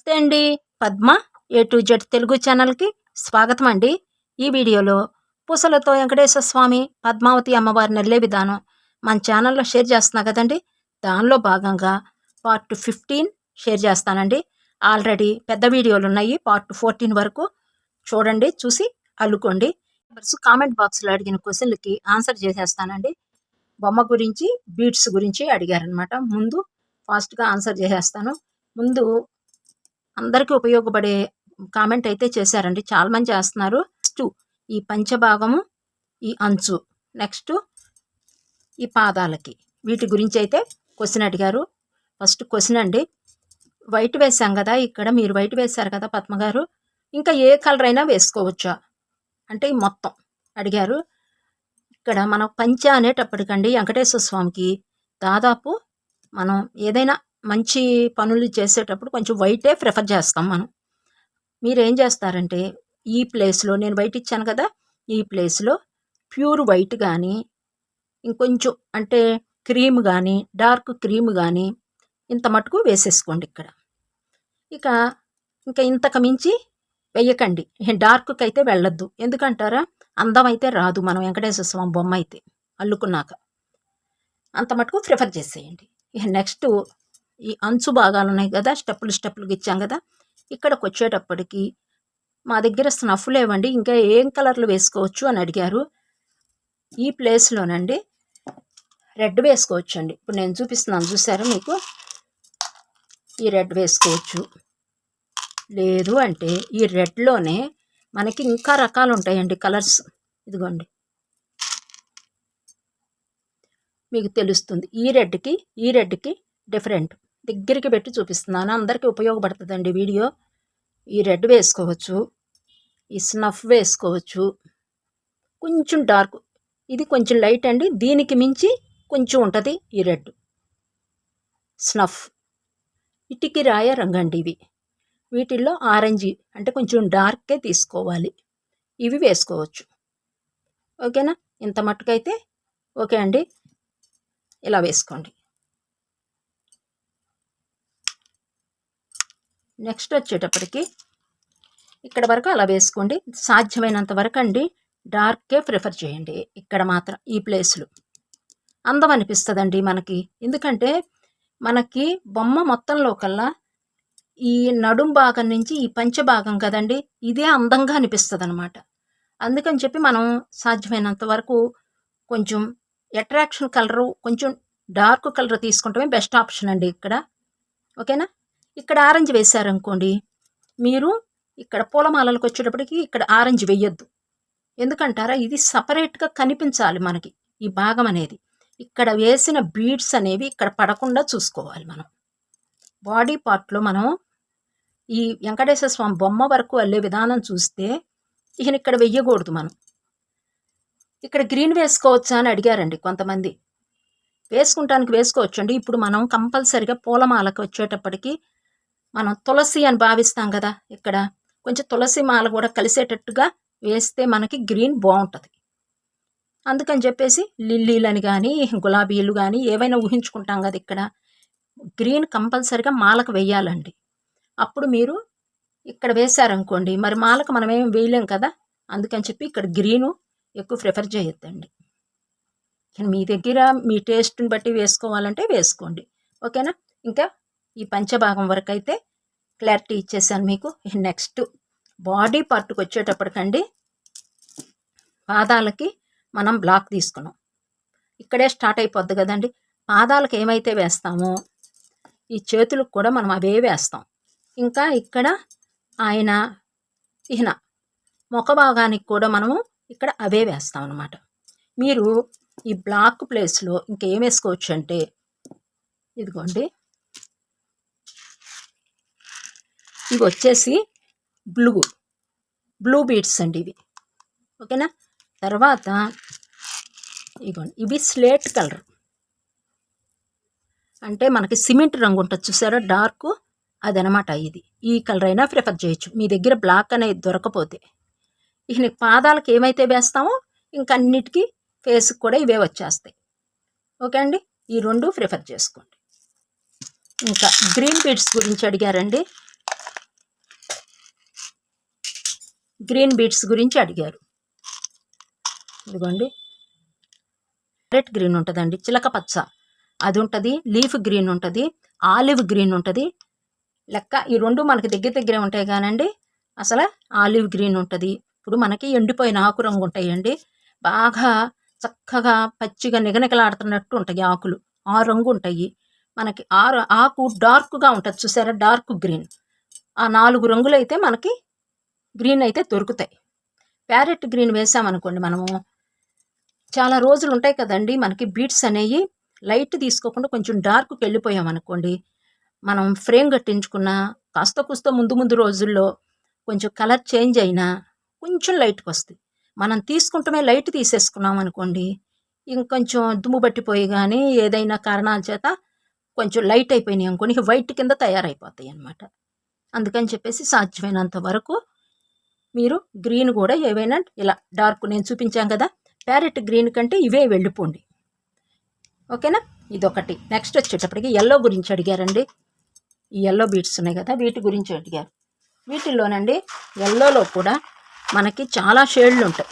నమస్తే అండి. Padma A to Z Telugu ఛానల్కి స్వాగతం అండి. ఈ వీడియోలో పూసలతో వెంకటేశ్వర స్వామి పద్మావతి అమ్మవారిని వెళ్ళే విధానం మన ఛానల్లో షేర్ చేస్తున్నా కదండి. దానిలో భాగంగా పార్ట్ 15 షేర్ చేస్తానండి. ఆల్రెడీ పెద్ద వీడియోలు ఉన్నాయి, పార్ట్ 14 వరకు చూడండి, చూసి అల్లుకోండి. కామెంట్ బాక్స్లో అడిగిన క్వశ్చన్లకి ఆన్సర్ చేసేస్తానండి. బొమ్మ గురించి, బీడ్స్ గురించి అడిగారనమాట. ముందు ఫాస్ట్గా ఆన్సర్ చేసేస్తాను. ముందు అందరికీ ఉపయోగపడే కామెంట్ అయితే చేశారండి, చాలామంది చేస్తున్నారు. నెక్స్ట్ ఈ పంచభాగము, ఈ అంచు, నెక్స్ట్ ఈ పాదాలకి, వీటి గురించి అయితే క్వశ్చన్ అడిగారు. ఫస్ట్ క్వశ్చన్ అండి, వైట్ వేసాం కదా, ఇక్కడ మీరు వైట్ వేశారు కదా పద్మగారు, ఇంకా ఏ కలర్ అయినా వేసుకోవచ్చా అంటే మొత్తం అడిగారు. ఇక్కడ మనం పంచ అనేటప్పటికండి వెంకటేశ్వర స్వామికి దాదాపు మనం ఏదైనా మంచి పనులు చేసేటప్పుడు కొంచెం వైటే ప్రిఫర్ చేస్తాం మనం. మీరేం చేస్తారంటే ఈ ప్లేస్లో, నేను వైట్ ఇచ్చాను కదా, ఈ ప్లేస్లో ప్యూర్ వైట్ కానీ, ఇంకొంచెం అంటే క్రీమ్ కానీ, డార్క్ క్రీమ్ కానీ ఇంత మటుకు వేసేసుకోండి ఇక్కడ. ఇంకా ఇంతకు మించి వెయ్యకండి, డార్క్కి అయితే వెళ్ళొద్దు. ఎందుకంటారా, అందం అయితే రాదు మనం వెంకటేశ్వర స్వామి బొమ్మ అయితే అల్లుకున్నాక. అంత మటుకు ప్రిఫర్ చేసేయండి. నెక్స్ట్ ఈ అంచు భాగాలు ఉన్నాయి కదా, స్టెప్పులుగా ఇచ్చాం కదా, ఇక్కడికి వచ్చేటప్పటికి మా దగ్గర స్నఫ్ లేవండి, ఇంకా ఏం కలర్లు వేసుకోవచ్చు అని అడిగారు. ఈ ప్లేస్లోనండి రెడ్ వేసుకోవచ్చు అండి. ఇప్పుడు నేను చూపిస్తున్నాను, చూసారా మీకు, ఈ రెడ్ వేసుకోవచ్చు. లేదు అంటే ఈ రెడ్లోనే మనకి ఇంకా రకాలు ఉంటాయండి కలర్స్, ఇదిగోండి మీకు తెలుస్తుంది. ఈ రెడ్కి డిఫరెంట్, దగ్గరికి పెట్టి చూపిస్తున్నాను, అందరికీ ఉపయోగపడుతుందండి వీడియో. ఈ రెడ్ వేసుకోవచ్చు, ఈ స్నఫ్ వేసుకోవచ్చు, కొంచెం డార్క్, ఇది కొంచెం లైట్ అండి, దీనికి మించి కొంచెం ఉంటుంది ఈ రెడ్. స్నఫ్, ఇటికి రాయ రంగండి ఇవి. వీటిల్లో ఆరెంజ్ అంటే కొంచెం డార్కే తీసుకోవాలి, ఇవి వేసుకోవచ్చు. ఓకేనా, ఇంత మట్టుకైతే ఓకే అండి. ఇలా వేసుకోండి. నెక్స్ట్ వచ్చేటప్పటికి ఇక్కడ వరకు అలా వేసుకోండి. సాధ్యమైనంత వరకు అండి డార్కే ప్రిఫర్ చేయండి. ఇక్కడ మాత్రం ఈ ప్లేస్లో అందం అనిపిస్తుందండి మనకి. ఎందుకంటే మనకి బొమ్మ మొత్తంలో కల్లా ఈ నడుం భాగం నుంచి ఈ పంచభాగం కదండి, ఇదే అందంగా అనిపిస్తుంది అనమాట. అందుకని చెప్పి మనం సాధ్యమైనంత వరకు కొంచెం అట్రాక్షన్ కలరు, కొంచెం డార్క్ కలర్ తీసుకుంటమే బెస్ట్ ఆప్షన్ అండి ఇక్కడ. ఓకేనా, ఇక్కడ ఆరెంజ్ వేశారనుకోండి, మీరు ఇక్కడ పూలమాలలకు వచ్చేటప్పటికి ఇక్కడ ఆరెంజ్ వేయొద్దు. ఎందుకంటారా, ఇది సపరేట్గా కనిపించాలి మనకి ఈ భాగం అనేది. ఇక్కడ వేసిన బీడ్స్ అనేవి ఇక్కడ పడకుండా చూసుకోవాలి మనం. బాడీ పార్ట్లో మనం ఈ వెంకటేశ్వర స్వామి బొమ్మ వరకు వెళ్ళే విధానం చూస్తే ఈయన ఇక్కడ వెయ్యకూడదు మనం. ఇక్కడ గ్రీన్ వేసుకోవచ్చా అని అడిగారండి కొంతమంది. వేసుకుంటానికి వేసుకోవచ్చండి. ఇప్పుడు మనం కంపల్సరిగా పూలమాలకు వచ్చేటప్పటికి మనం తులసి అని భావిస్తాం కదా, ఇక్కడ కొంచెం తులసి మాల కూడా కలిసేటట్టుగా వేస్తే మనకి గ్రీన్ బాగుంటుంది. అందుకని చెప్పేసి లిల్లీలని కానీ గులాబీలు కానీ ఏవైనా ఊహించుకుంటాం కదా, ఇక్కడ గ్రీన్ కంపల్సరిగా మాలకు వేయాలండి. అప్పుడు మీరు ఇక్కడ వేశారనుకోండి, మరి మాలకు మనం ఏం వేయలేం కదా, అందుకని చెప్పి ఇక్కడ గ్రీను ఎక్కువ ప్రిఫర్ చేయొద్దండి. మీ దగ్గర మీ టేస్ట్ని బట్టి వేసుకోవాలంటే వేసుకోండి. ఓకేనా, ఇంకా ఈ పంచభాగం వరకు అయితే క్లారిటీ ఇచ్చేసాను మీకు. నెక్స్ట్ బాడీ పార్ట్కి వచ్చేటప్పటికండి, పాదాలకి మనం బ్లాక్ తీసుకున్నాం, ఇక్కడే స్టార్ట్ అయిపోద్ది కదండి. పాదాలకు ఏమైతే వేస్తామో ఈ చేతులకు కూడా మనం అవే వేస్తాం. ఇంకా ఇక్కడ ఈయన ముఖ భాగానికి కూడా మనము ఇక్కడ అవే వేస్తాం అన్నమాట. మీరు ఈ బ్లాక్ ప్లేస్లో ఇంకేం వేసుకోవచ్చు అంటే, ఇదిగోండి, ఇవి వచ్చేసి బ్లూ బీడ్స్ అండి ఇవి. ఓకేనా, తర్వాత ఇదిగోండి, ఇవి స్లేట్ కలర్ అంటే మనకి సిమెంట్ రంగు ఉంటుంది చూసారా, డార్క్, అదనమాట. ఈ కలర్ అయినా ప్రిఫర్ చేయొచ్చు మీ దగ్గర బ్లాక్ అనేది దొరకపోతే. ఈయన పాదాలకు ఏమైతే వేస్తామో ఇంకన్నిటికీ ఫేస్కి కూడా ఇవే వచ్చేస్తాయి. ఓకే అండి, ఈ రెండు ప్రిఫర్ చేసుకోండి. ఇంకా గ్రీన్ బీడ్స్ గురించి అడిగారండి. గ్రీన్ బీడ్స్ గురించి అడిగారు. ఇదిగోండి రెడ్ గ్రీన్ ఉంటుందండి, చిలక పచ్చ అది ఉంటుంది, లీఫ్ గ్రీన్ ఉంటుంది, ఆలివ్ గ్రీన్ ఉంటుంది. లెక్క ఈ రెండు మనకి దగ్గరే ఉంటాయి కానండి. అసలు ఆలివ్ గ్రీన్ ఉంటుంది. ఇప్పుడు మనకి ఎండిపోయిన ఆకు రంగు ఉంటాయండి, బాగా చక్కగా పచ్చిగా నిగనిగలాడుతున్నట్టు ఉంటాయి ఆకులు, ఆ రంగు ఉంటాయి. మనకి ఆకు డార్క్గా ఉంటుంది చూసారా, డార్క్ గ్రీన్. ఆ 4 రంగులు అయితే మనకి గ్రీన్ అయితే దొరుకుతాయి. ప్యారెట్ గ్రీన్ వేసామనుకోండి, మనము చాలా రోజులు ఉంటాయి కదండి మనకి బీడ్స్ అనేవి. లైట్ తీసుకోకుండా కొంచెం డార్క్కి వెళ్ళిపోయామనుకోండి, మనం ఫ్రేమ్ కట్టించుకున్న కాస్త కూస్త ముందు రోజుల్లో కొంచెం కలర్ చేంజ్ అయినా కొంచెం లైట్కి వస్తుంది. మనం తీసుకుంటమే లైట్ తీసేసుకున్నాం అనుకోండి, ఇంకొంచెం దుమ్ము పట్టిపోయి కానీ ఏదైనా కారణాల చేత కొంచెం లైట్ అయిపోయినాయి అనుకోండి, వైట్ కింద తయారైపోతాయి అన్నమాట. అందుకని చెప్పేసి సాధ్యమైనంత వరకు మీరు గ్రీన్ కూడా ఏవైనా ఇలా డార్క్ నేను చూపించాను కదా, ప్యారెట్ గ్రీన్ కంటే ఇవే వెళ్ళిపోండి. ఓకేనా, ఇదొకటి. నెక్స్ట్ వచ్చేటప్పటికి ఎల్లో గురించి అడిగారండి. ఈ ఎల్లో బీడ్స్ ఉన్నాయి కదా, వీటి గురించి అడిగారు. వీటిల్లోనండి ఎల్లోలో కూడా మనకి చాలా షేడ్లు ఉంటాయి.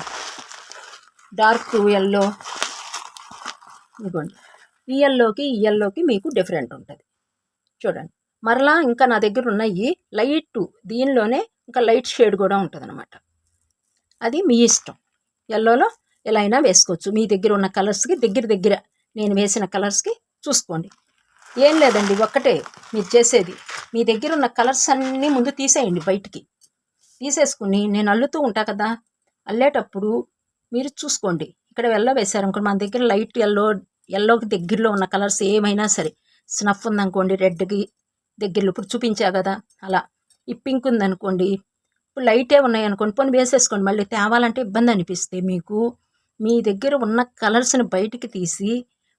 డార్క్ ఎల్లో, ఇదిగోండి ఈ ఎల్లోకి మీకు డిఫరెంట్ ఉంటుంది చూడండి. మరలా ఇంకా నా దగ్గర ఉన్నాయి లైట్, దీనిలోనే ఇంకా లైట్ షేడ్ కూడా ఉంటుంది అనమాట. అది మీ ఇష్టం. ఎల్లోలో ఎలా అయినా వేసుకోవచ్చు. మీ దగ్గర ఉన్న కలర్స్కి దగ్గర నేను వేసిన కలర్స్కి చూసుకోండి. ఏం లేదండి, ఒక్కటే మీరు చేసేది, మీ దగ్గర ఉన్న కలర్స్ అన్నీ ముందు తీసేయండి, బయటికి తీసేసుకుని నేను అల్లుతూ ఉంటా కదా, అల్లేటప్పుడు మీరు చూసుకోండి. ఇక్కడ ఎల్లో వేసారనుకోండి, మన దగ్గర లైట్ ఎల్లోకి దగ్గరలో ఉన్న కలర్స్ ఏమైనా సరే, స్నఫ్ ఉందనుకోండి రెడ్కి దగ్గరలో ఇప్పుడు చూపించా కదా అలా, ఈ పింక్ ఉందనుకోండి, ఇప్పుడు లైటే ఉన్నాయనుకోండి, పోనీ వేసేసుకోండి. మళ్ళీ తేవాలంటే ఇబ్బంది అనిపిస్తే మీకు మీ దగ్గర ఉన్న కలర్స్ని బయటికి తీసి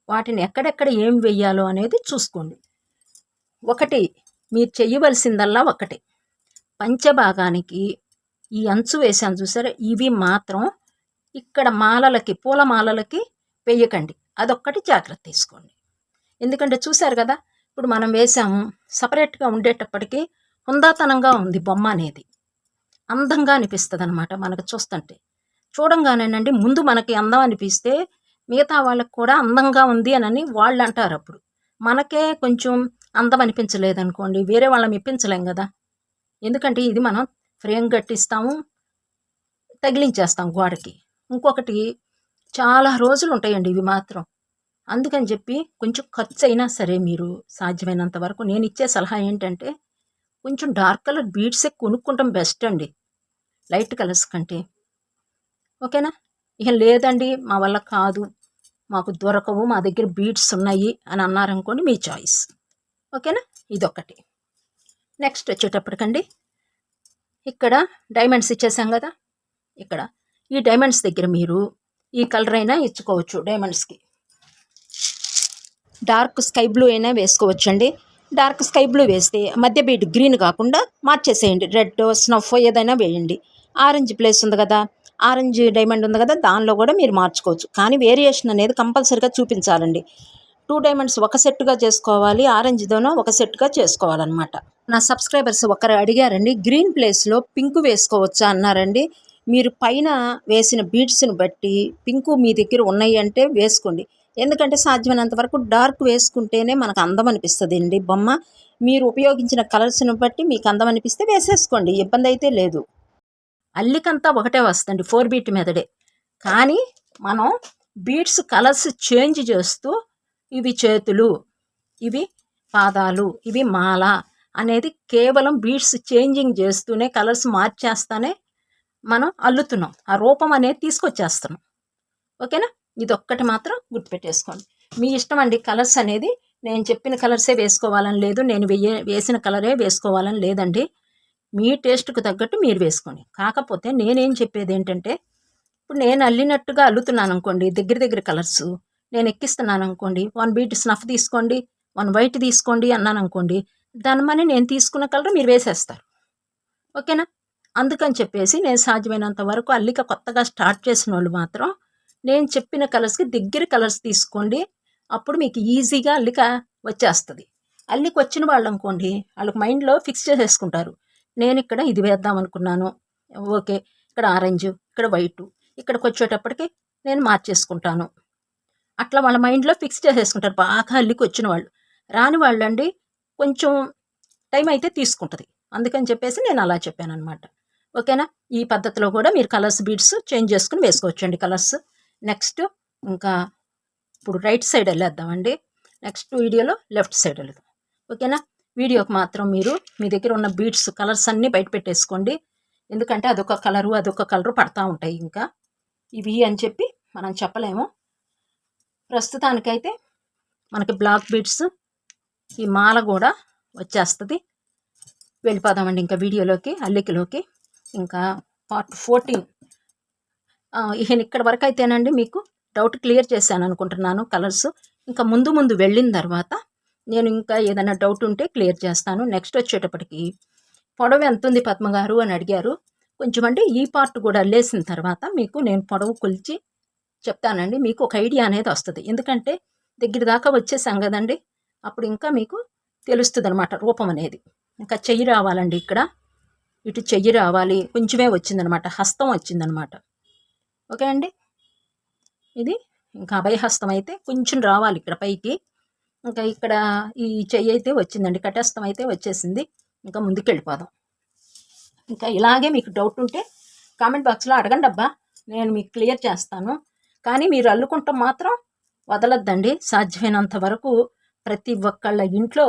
వాటిని ఎక్కడెక్కడ ఏం వెయ్యాలో అనేది చూసుకోండి. ఒకటి మీరు చెయ్యవలసిందల్లా ఒకటే, పంచభాగానికి ఈ అంచు వేసాను చూసారా, ఇవి మాత్రం ఇక్కడ మాలలకి, పూల మాలలకి వేయకండి. అదొక్కటి జాగ్రత్త తీసుకోండి. ఎందుకంటే చూశారు కదా, ఇప్పుడు మనం వేసాము, సపరేట్గా ఉండేటప్పటికీ హుందాతనంగా ఉంది బొమ్మ అనేది, అందంగా అనిపిస్తుంది అనమాట మనకు చూస్తుంటే. చూడంగానేనండి ముందు మనకి అందం అనిపిస్తే మిగతా వాళ్ళకి కూడా అందంగా ఉంది అని వాళ్ళు అంటారు. అప్పుడు మనకే కొంచెం అందం అనిపించలేదనుకోండి, వేరే వాళ్ళని మెప్పించలేం కదా. ఎందుకంటే ఇది మనం ఫ్రేమ్ కట్టిస్తాము, తగిలించేస్తాం గోడకి. ఇంకొకటి చాలా రోజులు ఉంటాయండి ఇవి మాత్రం. అందుకని చెప్పి కొంచెం ఖర్చు అయినా సరే మీరు సాధ్యమైనంత వరకు నేను ఇచ్చే సలహా ఏంటంటే కొంచెం డార్క్ కలర్ బీడ్సే కొనుక్కుంటాం బెస్ట్ అండి, లైట్ కలర్స్ కంటే. ఓకేనా, ఇక లేదండి మా వల్ల కాదు, మాకు దొరకవు, మా దగ్గర బీడ్స్ ఉన్నాయి అని అన్నారనుకోండి, మీ చాయిస్. ఓకేనా, ఇదొకటి. నెక్స్ట్ వచ్చేటప్పటికండి ఇక్కడ డైమండ్స్ ఇచ్చేసాం కదా, ఇక్కడ ఈ డైమండ్స్ దగ్గర మీరు ఈ కలర్ అయినా ఇచ్చుకోవచ్చు. డైమండ్స్కి డార్క్ స్కై బ్లూ అయినా వేసుకోవచ్చండి. డార్క్ స్కై బ్లూ వేస్తే మధ్య బీడ్ గ్రీన్ కాకుండా మార్చేసేయండి, రెడ్ స్నఫ్ ఏదైనా వేయండి. ఆరెంజ్ ప్లేస్ ఉంది కదా, ఆరెంజ్ డైమండ్ ఉంది కదా, దానిలో కూడా మీరు మార్చుకోవచ్చు. కానీ వేరియేషన్ అనేది కంపల్సరీగా చూపించాలండి. 2 డైమండ్స్ ఒక సెట్గా చేసుకోవాలి, ఆరెంజ్తోనో ఒక సెట్గా చేసుకోవాలన్నమాట. నా సబ్స్క్రైబర్స్ ఒకరు అడిగారండి, గ్రీన్ ప్లేస్లో పింక్ వేసుకోవచ్చా అన్నారండి. మీరు పైన వేసిన బీడ్స్ని బట్టి పింకు మీ దగ్గర ఉన్నాయి అంటే వేసుకోండి. ఎందుకంటే సాధ్యమైనంత వరకు డార్క్ వేసుకుంటేనే మనకు అందం అనిపిస్తుంది అండి బొమ్మ. మీరు ఉపయోగించిన కలర్స్ని బట్టి మీకు అందం అనిపిస్తే వేసేసుకోండి, ఇబ్బంది అయితే లేదు. అల్లికంతా ఒకటే వస్తుంది, 4 బీట్ మెథడే. కానీ మనం బీడ్స్ కలర్స్ చేంజ్ చేస్తూ ఇవి చేతులు, ఇవి పాదాలు, ఇవి మాల అనేది కేవలం బీడ్స్ చేంజింగ్ చేస్తూనే, కలర్స్ మార్చేస్తానే మనం అల్లుతున్నాం, ఆ రూపం అనేది తీసుకొచ్చేస్తున్నాం. ఓకేనా, ఇదొక్కటి మాత్రం గుర్తుపెట్టేసుకోండి. మీ ఇష్టం అండి, కలర్స్ అనేది నేను చెప్పిన కలర్సే వేసుకోవాలని లేదు, నేను వేసిన కలరే వేసుకోవాలని లేదండి. మీ టేస్ట్కు తగ్గట్టు మీరు వేసుకోండి. కాకపోతే నేనేం చెప్పేది ఏంటంటే, ఇప్పుడు నేను అల్లినట్టుగా అల్లుతున్నాను అనుకోండి, దగ్గర కలర్స్ నేను ఎక్కిస్తున్నాను అనుకోండి, 1 బీట్ స్నఫ్ తీసుకోండి, 1 వైట్ తీసుకోండి అన్నాను అనుకోండి, దానిమని నేను తీసుకున్న కలర్ మీరు వేసేస్తారు. ఓకేనా, అందుకని చెప్పేసి నేను సాధ్యమైనంత వరకు అల్లిక కొత్తగా స్టార్ట్ చేసిన వాళ్ళు మాత్రం నేను చెప్పిన కలర్స్కి దగ్గర కలర్స్ తీసుకోండి. అప్పుడు మీకు ఈజీగా అల్లిక వచ్చేస్తుంది. అల్లిక వచ్చిన వాళ్ళు అనుకోండి, వాళ్ళకి మైండ్లో ఫిక్స్ చేసేసుకుంటారు, నేను ఇక్కడ ఇది వేద్దాం అనుకున్నాను, ఓకే ఇక్కడ ఆరెంజ్, ఇక్కడ వైటు, ఇక్కడికి వచ్చేటప్పటికి నేను మార్చేసుకుంటాను. అట్లా వాళ్ళ మైండ్లో ఫిక్స్ చేసేసుకుంటారు బాగా అల్లికి వచ్చిన వాళ్ళు. రాని వాళ్ళండి కొంచెం టైం అయితే తీసుకుంటుంది. అందుకని చెప్పేసి నేను అలా చెప్పాను అనమాట. ఓకేనా? ఈ పద్ధతిలో కూడా మీరు కలర్స్ బీడ్స్ చేంజ్ చేసుకుని వేసుకోవచ్చండి కలర్స్. నెక్స్ట్ ఇంకా ఇప్పుడు రైట్ సైడ్ వెళ్ళేద్దామండి. నెక్స్ట్ వీడియోలో లెఫ్ట్ సైడ్ వెళ్దాం. ఓకేనా? వీడియోకి మాత్రం మీరు మీ దగ్గర ఉన్న బీడ్స్ కలర్స్ అన్నీ బయట పెట్టేసుకోండి. ఎందుకంటే అదొక కలరు పడతా ఉంటాయి. ఇంకా ఇవి అని చెప్పి మనం చెప్పలేము. ప్రస్తుతానికైతే మనకి బ్లాక్ బీడ్స్ ఈ మాల కూడా వచ్చేస్తుంది. వెళ్ళిపోదామండి ఇంకా వీడియోలోకి, అల్లికలోకి. ఇంకా పార్ట్ 14 ఇక్కడ వరకు అయితేనండి మీకు డౌట్ క్లియర్ చేశాను అనుకుంటున్నాను కలర్స్. ఇంకా ముందు వెళ్ళిన తర్వాత నేను ఇంకా ఏదైనా డౌట్ ఉంటే క్లియర్ చేస్తాను. నెక్స్ట్ వచ్చేటప్పటికి పొడవు ఎంత ఉంది పద్మగారు అని అడిగారు. కొంచెం అంటే ఈ పార్ట్ కూడా అల్లేసిన తర్వాత మీకు నేను పొడవు కొలిచి చెప్తానండి. మీకు ఒక ఐడియా అనేది వస్తుంది. ఎందుకంటే దగ్గర దాకా వచ్చేసాం కదండి, అప్పుడు ఇంకా మీకు తెలుస్తుంది అనమాట రూపం అనేది. ఇంకా చెయ్యి రావాలండి, ఇక్కడ ఇటు చెయ్యి రావాలి. కొంచెమే వచ్చిందనమాట, హస్తం వచ్చిందనమాట. ఓకే అండి, ఇది ఇంకా అభయహస్తం అయితే కొంచెం రావాలి ఇక్కడ పైకి. ఇంకా ఇక్కడ ఈ చెయ్యి అయితే వచ్చిందండి, కటస్థం అయితే వచ్చేసింది. ఇంకా ముందుకు వెళ్ళిపోదాం. ఇంకా ఇలాగే మీకు డౌట్ ఉంటే కామెంట్ బాక్స్లో అడగండి అబ్బా, నేను మీకు క్లియర్ చేస్తాను. కానీ మీరు అల్లుకుంటాం మాత్రం వదలొద్దండి. సాధ్యమైనంత వరకు ప్రతి ఒక్కళ్ళ ఇంట్లో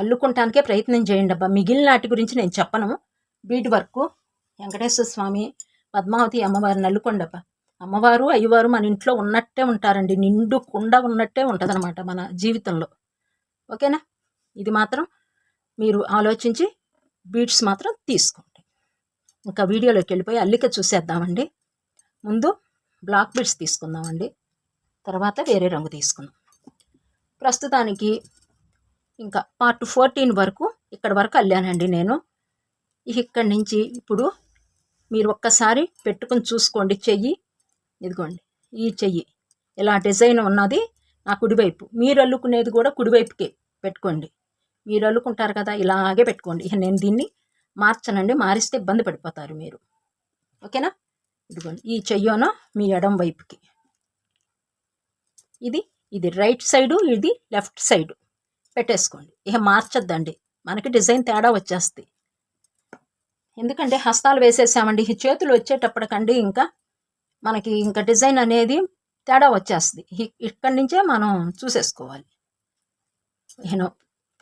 అల్లుకుంటానికే ప్రయత్నం చేయండి అబ్బా. మిగిలిన వాటి గురించి నేను చెప్పను. బీడ్ వర్క్ వెంకటేశ్వర స్వామి, పద్మావతి అమ్మవారిని అల్లుకోండి అబ్బా. అమ్మవారు అయ్యవారు మన ఇంట్లో ఉన్నట్టే ఉంటారండి, నిండు కుండ ఉన్నట్టే ఉంటుంది అనమాట మన జీవితంలో. ఓకేనా? ఇది మాత్రం మీరు ఆలోచించి బీడ్స్ మాత్రం తీసుకోండి. ఇంకా వీడియోలోకి వెళ్ళిపోయి అల్లిక చూసేద్దామండి. ముందు బ్లాక్ బీడ్స్ తీసుకుందామండి, తర్వాత వేరే రంగు తీసుకుందాం. ప్రస్తుతానికి ఇంకా పార్ట్ 14 వరకు ఇక్కడ వరకు అల్లానండి నేను. ఇక్కడి నుంచి ఇప్పుడు మీరు ఒక్కసారి పెట్టుకుని చూసుకోండి. చెయ్యి ఇదిగోండి, ఈ చెయ్యి ఇలా డిజైన్ ఉన్నది నా కుడివైపు. మీరు అల్లుకునేది కూడా కుడివైపుకే పెట్టుకోండి. మీరు అల్లుకుంటారు కదా, ఇలాగే పెట్టుకోండి. నేను దీన్ని మార్చనండి, మారిస్తే ఇబ్బంది పడిపోతారు మీరు. ఓకేనా? ఇదిగోండి, ఈ చెయ్యోన మీ ఎడం వైపుకి, ఇది రైట్ సైడు, ఇది లెఫ్ట్ సైడు పెట్టేసుకోండి. ఇక మార్చొద్దండి, మనకి డిజైన్ తేడా వచ్చేస్తుంది. ఎందుకంటే హస్తాలు వేసేసామండి, ఈ చేతులు వచ్చేటప్పటికండి ఇంకా మనకి ఇంకా డిజైన్ అనేది తేడా వచ్చేస్తుంది. ఇక్కడి నుంచే మనం చూసేసుకోవాలి. నేను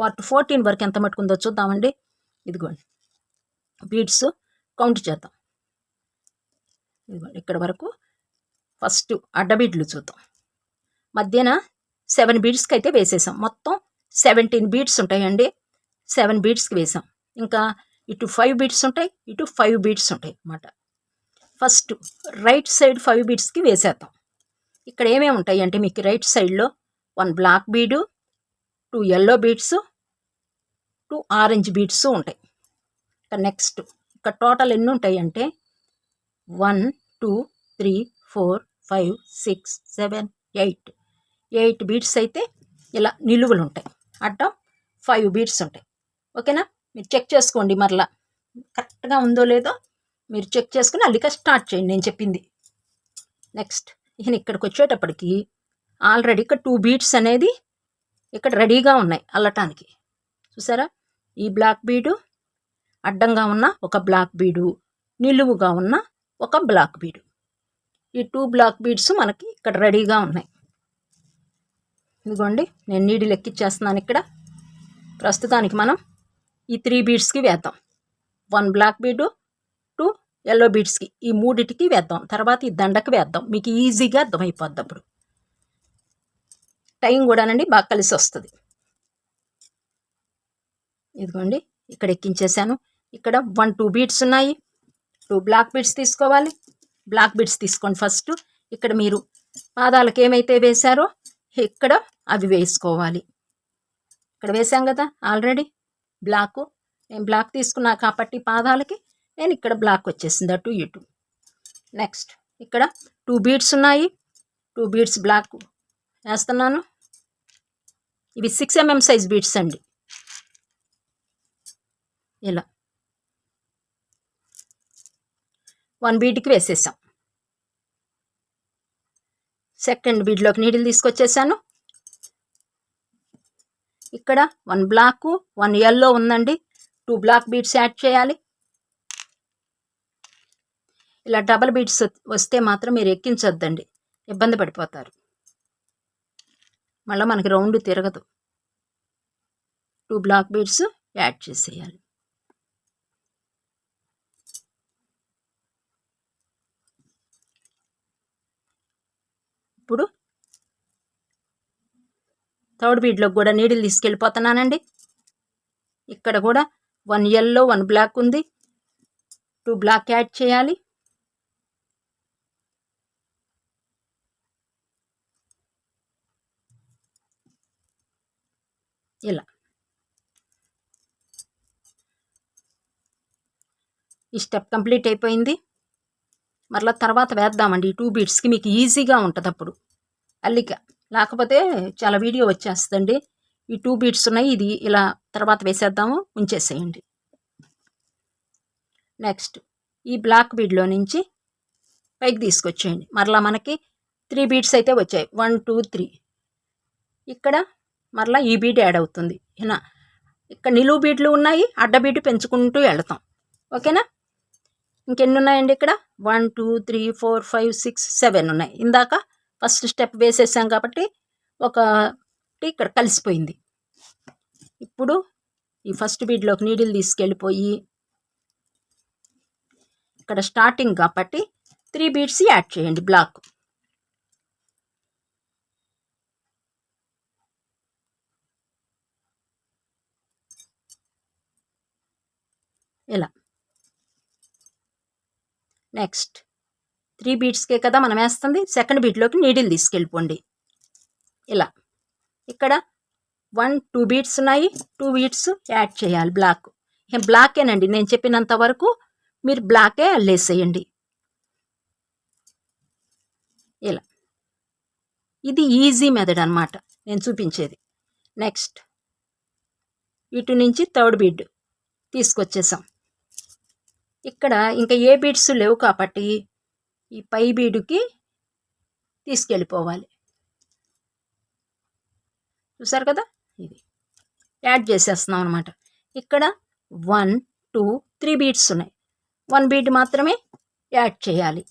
పార్ట్ 14 వరకు ఎంత మట్టుకుందో చూద్దామండి. ఇదిగోండి, బీడ్స్ కౌంట్ చేద్దాం. ఇదిగోండి, ఇక్కడ వరకు ఫస్ట్ అడ్డబీడ్లు చూద్దాం. మధ్యన 7 బీడ్స్కి అయితే వేసేసాం. మొత్తం 17 బీడ్స్ ఉంటాయండి. 7 బీడ్స్కి వేసాం. ఇంకా ఇటు 5 బీడ్స్ ఉంటాయి, ఇటు 5 బీడ్స్ ఉంటాయి అన్నమాట. ఫస్ట్ రైట్ సైడ్ 5 బీడ్స్కి వేసేద్దాం. ఇక్కడ ఏమేమి ఉంటాయి అంటే మీకు రైట్ సైడ్లో 1 బ్లాక్ బీడు, 2 ఎల్లో బీడ్స్, 2 ఆరెంజ్ బీడ్స్ ఉంటాయి. ఇక నెక్స్ట్ ఇక్కడ టోటల్ ఎన్ని ఉంటాయి అంటే 1 2 3 4 5 6 7 8 బీడ్స్ అయితే ఇలా నిలువులు ఉంటాయి. అడ్డం 5 బీడ్స్ ఉంటాయి. ఓకేనా? మీరు చెక్ చేసుకోండి, మరలా కరెక్ట్గా ఉందో లేదో మీరు చెక్ చేసుకుని అల్లిక స్టార్ట్ చేయండి నేను చెప్పింది. నెక్స్ట్ ఇక్కడికి వచ్చేటప్పటికి ఆల్రెడీ ఇక్కడ 2 బీడ్స్ అనేది ఇక్కడ రెడీగా ఉన్నాయి అల్లటానికి. చూసారా? ఈ బ్లాక్ బీడు, అడ్డంగా ఉన్న ఒక బ్లాక్ బీడు, నిలువుగా ఉన్న ఒక బ్లాక్ బీడు. ఈ 2 బ్లాక్ బీడ్స్ మనకి ఇక్కడ రెడీగా ఉన్నాయి. ఇదిగోండి, నేను నీడిలు ఎక్కిచ్చేస్తున్నాను ఇక్కడ. ప్రస్తుతానికి మనం ఈ 3 బీడ్స్కి వేద్దాం. 1 బ్లాక్ బీడు, 2 ఎల్లో బీడ్స్కి, ఈ 3టికి వేద్దాం. తర్వాత ఈ దండకి వేద్దాం. మీకు ఈజీగా అర్థమైపోద్ది. అప్పుడు టైం కూడానండి బాగా కలిసి వస్తుంది. ఇదిగోండి, ఇక్కడ ఎక్కించేసాను. ఇక్కడ 1 2 బీడ్స్ ఉన్నాయి. 2 బ్లాక్ బీడ్స్ తీసుకోవాలి. బ్లాక్ బీడ్స్ తీసుకోండి ఫస్ట్. ఇక్కడ మీరు పాదాలకు ఏమైతే వేశారో ఇక్కడ అవి వేసుకోవాలి. ఇక్కడ వేసాం కదా ఆల్రెడీ బ్లాకు. నేను బ్లాక్ తీసుకున్నా కాబట్టి పాదాలకి నేను ఇక్కడ బ్లాక్ వచ్చేసింది అటు ఇటు. నెక్స్ట్ ఇక్కడ 2 బీడ్స్ ఉన్నాయి. 2 బీడ్స్ బ్లాక్ వేస్తున్నాను. ఇవి 6 mm సైజ్ బీడ్స్ అండి. ఇలా 1 బీడ్కి వేసేసాం. సెకండ్ బీడ్లోకి నీడిల్ తీసుకొచ్చేసాను. ఇక్కడ 1 బ్లాక్ 1 yellow ఉందండి. 2 బ్లాక్ బీడ్స్ యాడ్ చేయాలి. ఇలా డబల్ బీడ్స్ వస్తే మాత్రం మీరు ఎక్కించొద్దండి, ఇబ్బంది పడిపోతారు. మళ్ళీ మనకి రౌండ్ తిరగదు. 2 బ్లాక్ బీడ్స్ యాడ్ చేసేయాలి. ఇప్పుడు థర్డ్ బీడ్లోకి కూడా నీడిల్ తీసుకెళ్ళిపోతున్నానండి. ఇక్కడ కూడా 1 yellow 1 బ్లాక్ ఉంది. 2 బ్లాక్ యాడ్ చేయాలి. ఇలా ఈ స్టెప్ కంప్లీట్ అయిపోయింది. మరలా తర్వాత వేద్దామండి. ఈ 2 బీడ్స్కి మీకు ఈజీగా ఉంటుంది అప్పుడు అల్లిక, లేకపోతే చాలా వీడియో వచ్చేస్తుందండి. ఈ 2 బీడ్స్ ఉన్నాయి, ఇది ఇలా తర్వాత వేసేద్దాము, ఉంచేసేయండి. నెక్స్ట్ ఈ బ్లాక్ బీడ్లో నుంచి పైకి తీసుకొచ్చేయండి. మరలా మనకి 3 బీడ్స్ అయితే వచ్చాయి. 1 2 3. ఇక్కడ మరలా ఈ బీడ్ యాడ్ అవుతుంది. ఇక్కడ నిలువు బీడ్లు ఉన్నాయి, అడ్డ బీడ్ పెంచుకుంటూ వెళ్తాం. ఓకేనా? ఇంకెన్ని ఉన్నాయండి ఇక్కడ? 1 2 3 4 5 6 7 ఉన్నాయి. ఇందాక ఫస్ట్ స్టెప్ వేసేసాం కాబట్టి ఒకటి ఇక్కడ కలిసిపోయింది. ఇప్పుడు ఈ ఫస్ట్ బీడ్లోకి నీడిల్ తీసుకెళ్ళిపోయి ఇక్కడ స్టార్టింగ్ కాబట్టి 3 బీడ్స్ యాడ్ చేయండి. బ్లాక్ ఇలా. నెక్స్ట్ 3 బీడ్స్కే కదా మనం వేస్తుంది. సెకండ్ బీడ్లోకి నీడిల్ తీసుకెళ్ళిపోండి. ఇలా ఇక్కడ 1 2 బీడ్స్ ఉన్నాయి. 2 బీడ్స్ యాడ్ చేయాలి. బ్లాక్ బ్లాకేనండి, నేను చెప్పినంత వరకు మీరు బ్లాకే అల్లేసేయండి. ఇలా ఇది ఈజీ మెథడ్ అన్నమాట నేను చూపించేది. నెక్స్ట్ ఇటు నుంచి థర్డ్ బీడ్ తీసుకొచ్చేసాం. ఇక్కడ ఇంకా ఏ బీడ్స్ లేవు కాబట్టి ఈ పై బీడుకి తీసుకెళ్ళిపోవాలి. చూసారు కదా, ఇది యాడ్ చేసేస్తున్నాం అనమాట. ఇక్కడ 1 2 3 బీడ్స్ ఉన్నాయి. 1 బీడ్ మాత్రమే యాడ్ చేయాలి.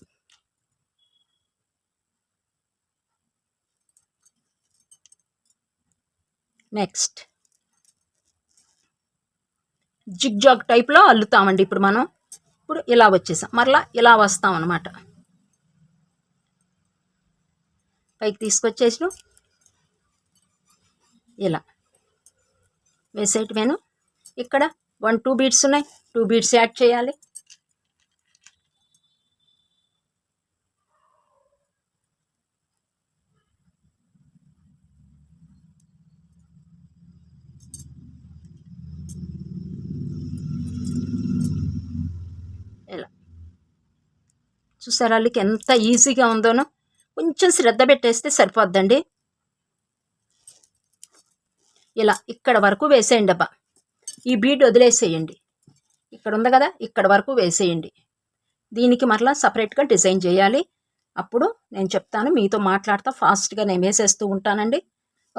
నెక్స్ట్ జిగ్జాగ్ టైప్లో అల్లుతామండి. ఇప్పుడు ఇలా వచ్చేసాం, మరలా ఇలా వస్తాం అన్నమాట. పైకి తీసుకొచ్చేసిన ఇలా వేసేయటమేను. ఇక్కడ 1 2 బీడ్స్ ఉన్నాయి. 2 బీడ్స్ యాడ్ చేయాలి. ఇలా చూసారా అల్లికి ఎంత ఈజీగా ఉందోనో. కొంచెం శ్రద్ధ పెట్టేస్తే సరిపోద్దండి. ఇలా ఇక్కడ వరకు వేసేయండి అబ్బా. ఈ బీడ్ వదిలేసేయండి. ఇక్కడ ఉంది కదా, ఇక్కడ వరకు వేసేయండి. దీనికి మరలా సపరేట్గా డిజైన్ చేయాలి. అప్పుడు నేను చెప్తాను, మీతో మాట్లాడుతూ ఫాస్ట్గా నేను వేసేస్తూ ఉంటానండి.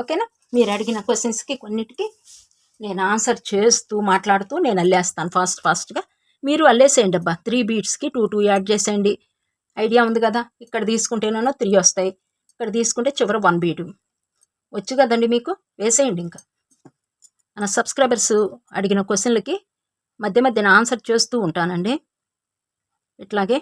ఓకేనా? మీరు అడిగిన క్వశ్చన్స్కి కొన్నిటికి నేను ఆన్సర్ చేస్తూ మాట్లాడుతూ నేను అల్లేస్తాను ఫాస్ట్గా. మీరు అల్లేసేయండి అబ్బా. 3 బీడ్స్కి 2 2 యాడ్ చేసేయండి. ఐడియా ఉంది కదా. ఇక్కడ తీసుకుంటేనేమో 3 వస్తాయి, ఇక్కడ తీసుకుంటే చివర 1 బీడు వచ్చు కదండి మీకు. వేసేయండి. ఇంకా మన సబ్స్క్రైబర్స్ అడిగిన క్వశ్చన్లకి మధ్య మధ్యన ఆన్సర్ చేస్తూ ఉంటానండి. ఇట్లాగే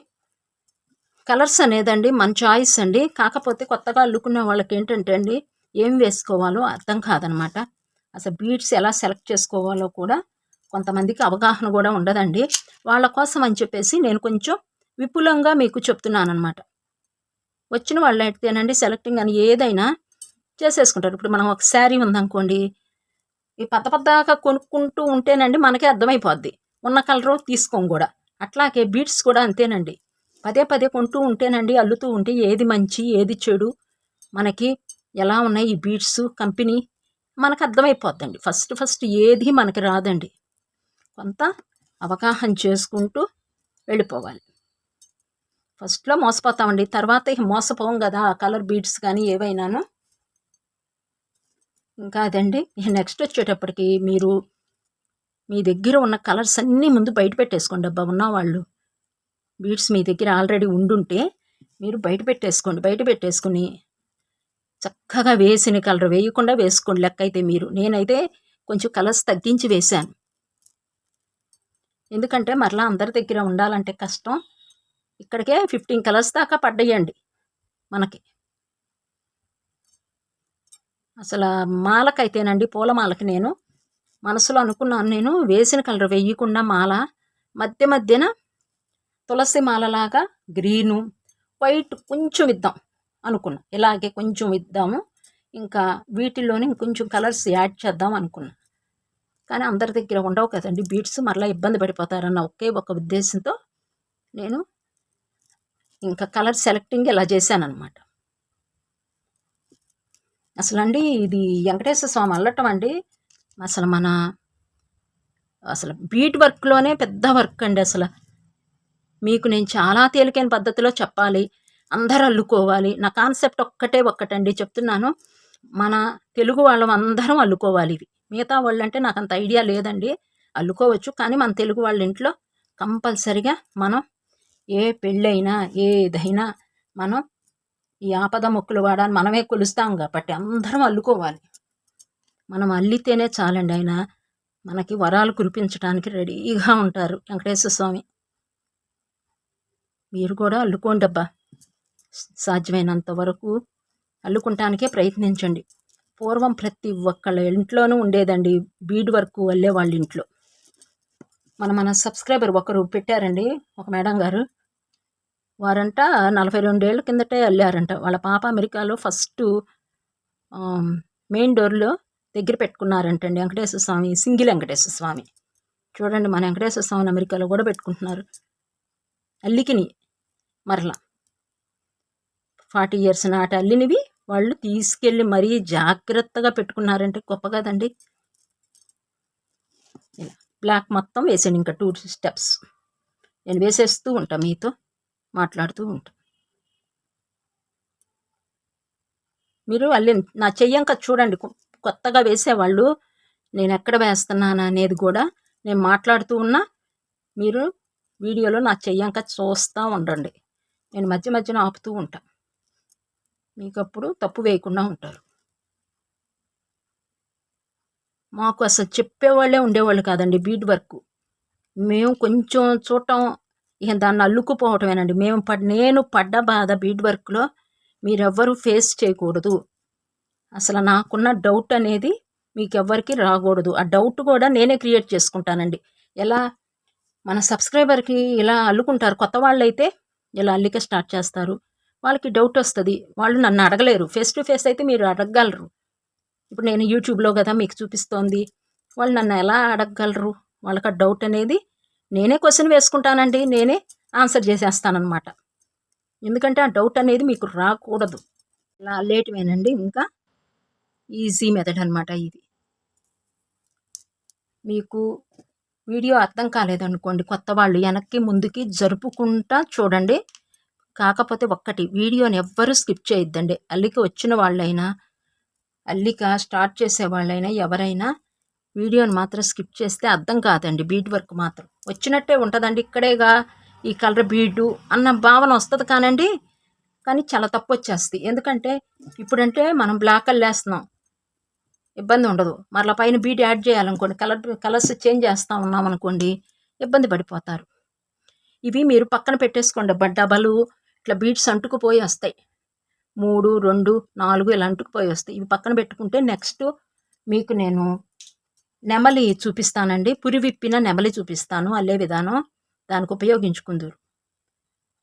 కలర్స్ అనేదండి మన చాయిస్ అండి. కాకపోతే కొత్తగా అల్లుకునే వాళ్ళకి ఏంటంటే అండి, ఏం వేసుకోవాలో అర్థం కాదనమాట. అసలు బీడ్స్ ఎలా సెలెక్ట్ చేసుకోవాలో కూడా కొంతమందికి అవగాహన కూడా ఉండదండి. వాళ్ళ కోసం అని చెప్పేసి నేను కొంచెం విపులంగా మీకు చెప్తున్నాను అనమాట. వచ్చిన వాళ్ళు అయితేనండి సెలెక్టింగ్ అని ఏదైనా చేసేసుకుంటారు. ఇప్పుడు మనం ఒక శారీ ఉందనుకోండి, ఈ పద్దగా కొనుక్కుంటూ ఉంటేనండి మనకే అర్థమైపోద్ది, ఉన్న కలరు తీసుకోం కూడా. అట్లాగే బీడ్స్ కూడా అంతేనండి. పదే కొంటూ ఉంటేనండి, అల్లుతూ ఉంటే ఏది మంచి ఏది చెడు, మనకి ఎలా ఉన్నాయి ఈ బీడ్స్ కంపెనీ మనకు అర్థమైపోద్దండి. ఫస్ట్ ఏది మనకి రాదండి. కొంత అవగాహన చేసుకుంటూ వెళ్ళిపోవాలి. ఫస్ట్‌లో మోసపోతామండి. తర్వాత ఇక మోసపోం గదా! కలర్ బీడ్స్ కానీ ఏవైనాను. ఇంకా అదండి. ఇక నెక్స్ట్ వచ్చేటప్పటికి మీరు మీ దగ్గర ఉన్న కలర్స్ అన్నీ ముందు బయట పెట్టేసుకోండి అబ్బా! ఉన్నవాళ్ళు. బీడ్స్ మీ దగ్గర ఆల్రెడీ ఉండుంటే మీరు బయట పెట్టేసుకోండి. బయట పెట్టేసుకొని చక్కగా వేసిన కలర్ వేయకుండా వేసుకోండి లెక్కైతే మీరు. నేనైతే కొంచెం కలర్స్ తగ్గించి వేశాను. ఎందుకంటే మరలా అందరి దగ్గర ఉండాలంటే కష్టం. ఇక్కడికే 15 కలర్స్ దాకా పడ్డాయండి మనకి. అసలు మాలకైతేనండి, పూల మాలకి నేను మనసులో అనుకున్నాను, నేను వేసిన కలర్ వేయకుండా మాల మధ్య మధ్యన తులసి మాలలాగా గ్రీను వైట్ కొంచెం ఇద్దాం అనుకున్నా. ఇలాగే కొంచెం ఇద్దాము, ఇంకా వీటిల్లోనే ఇంకొంచెం కలర్స్ యాడ్ చేద్దాం అనుకున్నా. కానీ అందరి దగ్గర ఉండవు కదండి బీడ్స్, మరలా ఇబ్బంది పడిపోతారన్న ఒకే ఒక ఉద్దేశంతో నేను ఇంకా కలర్ సెలెక్టింగ్ ఇలా చేశానన్నమాట. అసలండి ఇది వెంకటేశ్వర స్వామి అల్లటం అండి, అసలు బీట్ వర్క్లోనే పెద్ద వర్క్ అండి. అసలు మీకు నేను చాలా తేలికైన పద్ధతిలో చెప్పాలి, అందరూ అల్లుకోవాలి. నా కాన్సెప్ట్ ఒక్కటండి చెప్తున్నాను. మన తెలుగు వాళ్ళం అందరం అల్లుకోవాలి ఇవి. మిగతా వాళ్ళంటే నాకు అంత ఐడియా లేదండి, అల్లుకోవచ్చు. కానీ మన తెలుగు వాళ్ళ ఇంట్లో కంపల్సరిగా మనం ఏ పెళ్ళైనా ఏదైనా మనం ఈ ఆపద మొక్కులు వాడాలని మనమే కొలుస్తాం కాబట్టి అందరం అల్లుకోవాలి. మనం అల్లితేనే చాలండి, ఆయన మనకి వరాలు కురిపించడానికి రెడీగా ఉంటారు వెంకటేశ్వర స్వామి. మీరు కూడా అల్లుకోండి అబ్బా, సాధ్యమైనంత వరకు అల్లుకుంటానికే ప్రయత్నించండి. పూర్వం ప్రతి ఒక్కళ్ళ ఇంట్లోనూ ఉండేదండి బీడ్ వర్క్ అల్లే వాళ్ళ ఇంట్లో. మన సబ్స్క్రైబర్ ఒకరు పెట్టారండి, ఒక మేడం గారు. వారంట 42 ఏళ్ళ కిందటే అల్లారంట. వాళ్ళ పాప అమెరికాలో ఫస్ట్ మెయిన్ డోర్లో దగ్గర పెట్టుకున్నారంటండి వెంకటేశ్వర స్వామి, సింగిల్ వెంకటేశ్వర స్వామి. చూడండి, మన వెంకటేశ్వర స్వామిని అమెరికాలో కూడా పెట్టుకుంటున్నారు అల్లికిని. మరలా 40 years నాటి అల్లినివి వాళ్ళు తీసుకెళ్ళి మరీ జాగ్రత్తగా పెట్టుకున్నారంటే గొప్ప కదండి. బ్లాక్ మొత్తం వేసాను, ఇంకా 2 steps నేను వేసేస్తూ ఉంటాను, మీతో మాట్లాడుతూ ఉంటాను. మీరు నా చెయ్యంక చూడండి, కొత్తగా వేసేవాళ్ళు నేను ఎక్కడ వేస్తున్నాను అనేది కూడా నేను మాట్లాడుతూ ఉన్నా, మీరు వీడియోలో నా చెయ్యంక చూస్తూ ఉండండి. నేను మధ్య మధ్యన ఆపుతూ ఉంటాను, మీకు అప్పుడు తప్పు వేయకుండా ఉంటారు. మాకు అసలు చెప్పేవాళ్ళే ఉండేవాళ్ళు కాదండి బీడ్ వర్క్. మేము కొంచెం చూడటం, ఇక దాన్ని అల్లుకుపోవటమేనండి. నేను పడ్డ బాధ బీడ్ వర్క్లో మీరెవ్వరూ ఫేస్ చేయకూడదు. అసలు నాకున్న డౌట్ అనేది మీకెవ్వరికి రాకూడదు. ఆ డౌట్ కూడా నేనే క్రియేట్ చేసుకుంటానండి. ఎలా మన సబ్స్క్రైబర్కి ఇలా అల్లుకుంటారు, కొత్త వాళ్ళైతే ఇలా అల్లిక స్టార్ట్ చేస్తారు, వాళ్ళకి డౌట్ వస్తుంది, వాళ్ళు నన్ను అడగలేరు. ఫేస్ టు ఫేస్ అయితే మీరు అడగగలరు. ఇప్పుడు నేను యూట్యూబ్లో కదా మీకు చూపిస్తోంది, వాళ్ళు నన్ను ఎలా అడగగలరు? వాళ్ళకి ఆ డౌట్ అనేది నేనే క్వశ్చన్ వేసుకుంటానండి, నేనే ఆన్సర్ చేసేస్తానన్నమాట. ఎందుకంటే ఆ డౌట్ అనేది మీకు రాకూడదు. ఇలా అల్లేయటమేనండి, ఇంకా ఈజీ మెథడ్ అనమాట ఇది. మీకు వీడియో అర్థం కాలేదనుకోండి, కొత్త వాళ్ళు వెనక్కి ముందుకి జరుపుకుంటా చూడండి. కాకపోతే ఒక్కటి, వీడియోని ఎవ్వరూ స్కిప్ చేయొద్దండి. అల్లిక వచ్చిన వాళ్ళైనా, అల్లిక స్టార్ట్ చేసే వాళ్ళైనా, ఎవరైనా వీడియోని మాత్రం స్కిప్ చేస్తే అర్థం కాదండి. బీడ్ వర్క్ మాత్రం వచ్చినట్టే ఉంటుందండి, ఇక్కడేగా ఈ కలర్ బీడు అన్న భావన వస్తుంది కానండి, కానీ చాలా తప్పు వచ్చేస్తుంది. ఎందుకంటే ఇప్పుడంటే మనం బ్లాక్ అల్లేస్తున్నాం, ఇబ్బంది ఉండదు. మరలా పైన బీడ్ యాడ్ చేయాలనుకోండి, కలర్స్ చేంజ్ చేస్తూ ఉన్నాం అనుకోండి, ఇబ్బంది పడిపోతారు. ఇవి మీరు పక్కన పెట్టేసుకోండి. డబలు ఇట్లా బీడ్స్ అంటుకుపోయి వస్తాయి, 3, 2, 4 ఇలా అంటుకుపోయి వస్తాయి. ఇవి పక్కన పెట్టుకుంటే నెక్స్ట్ మీకు నేను నెమలి చూపిస్తానండి, పురి విప్పిన నెమలి చూపిస్తాను అల్లే విధానం, దానికి ఉపయోగించుకుందరు.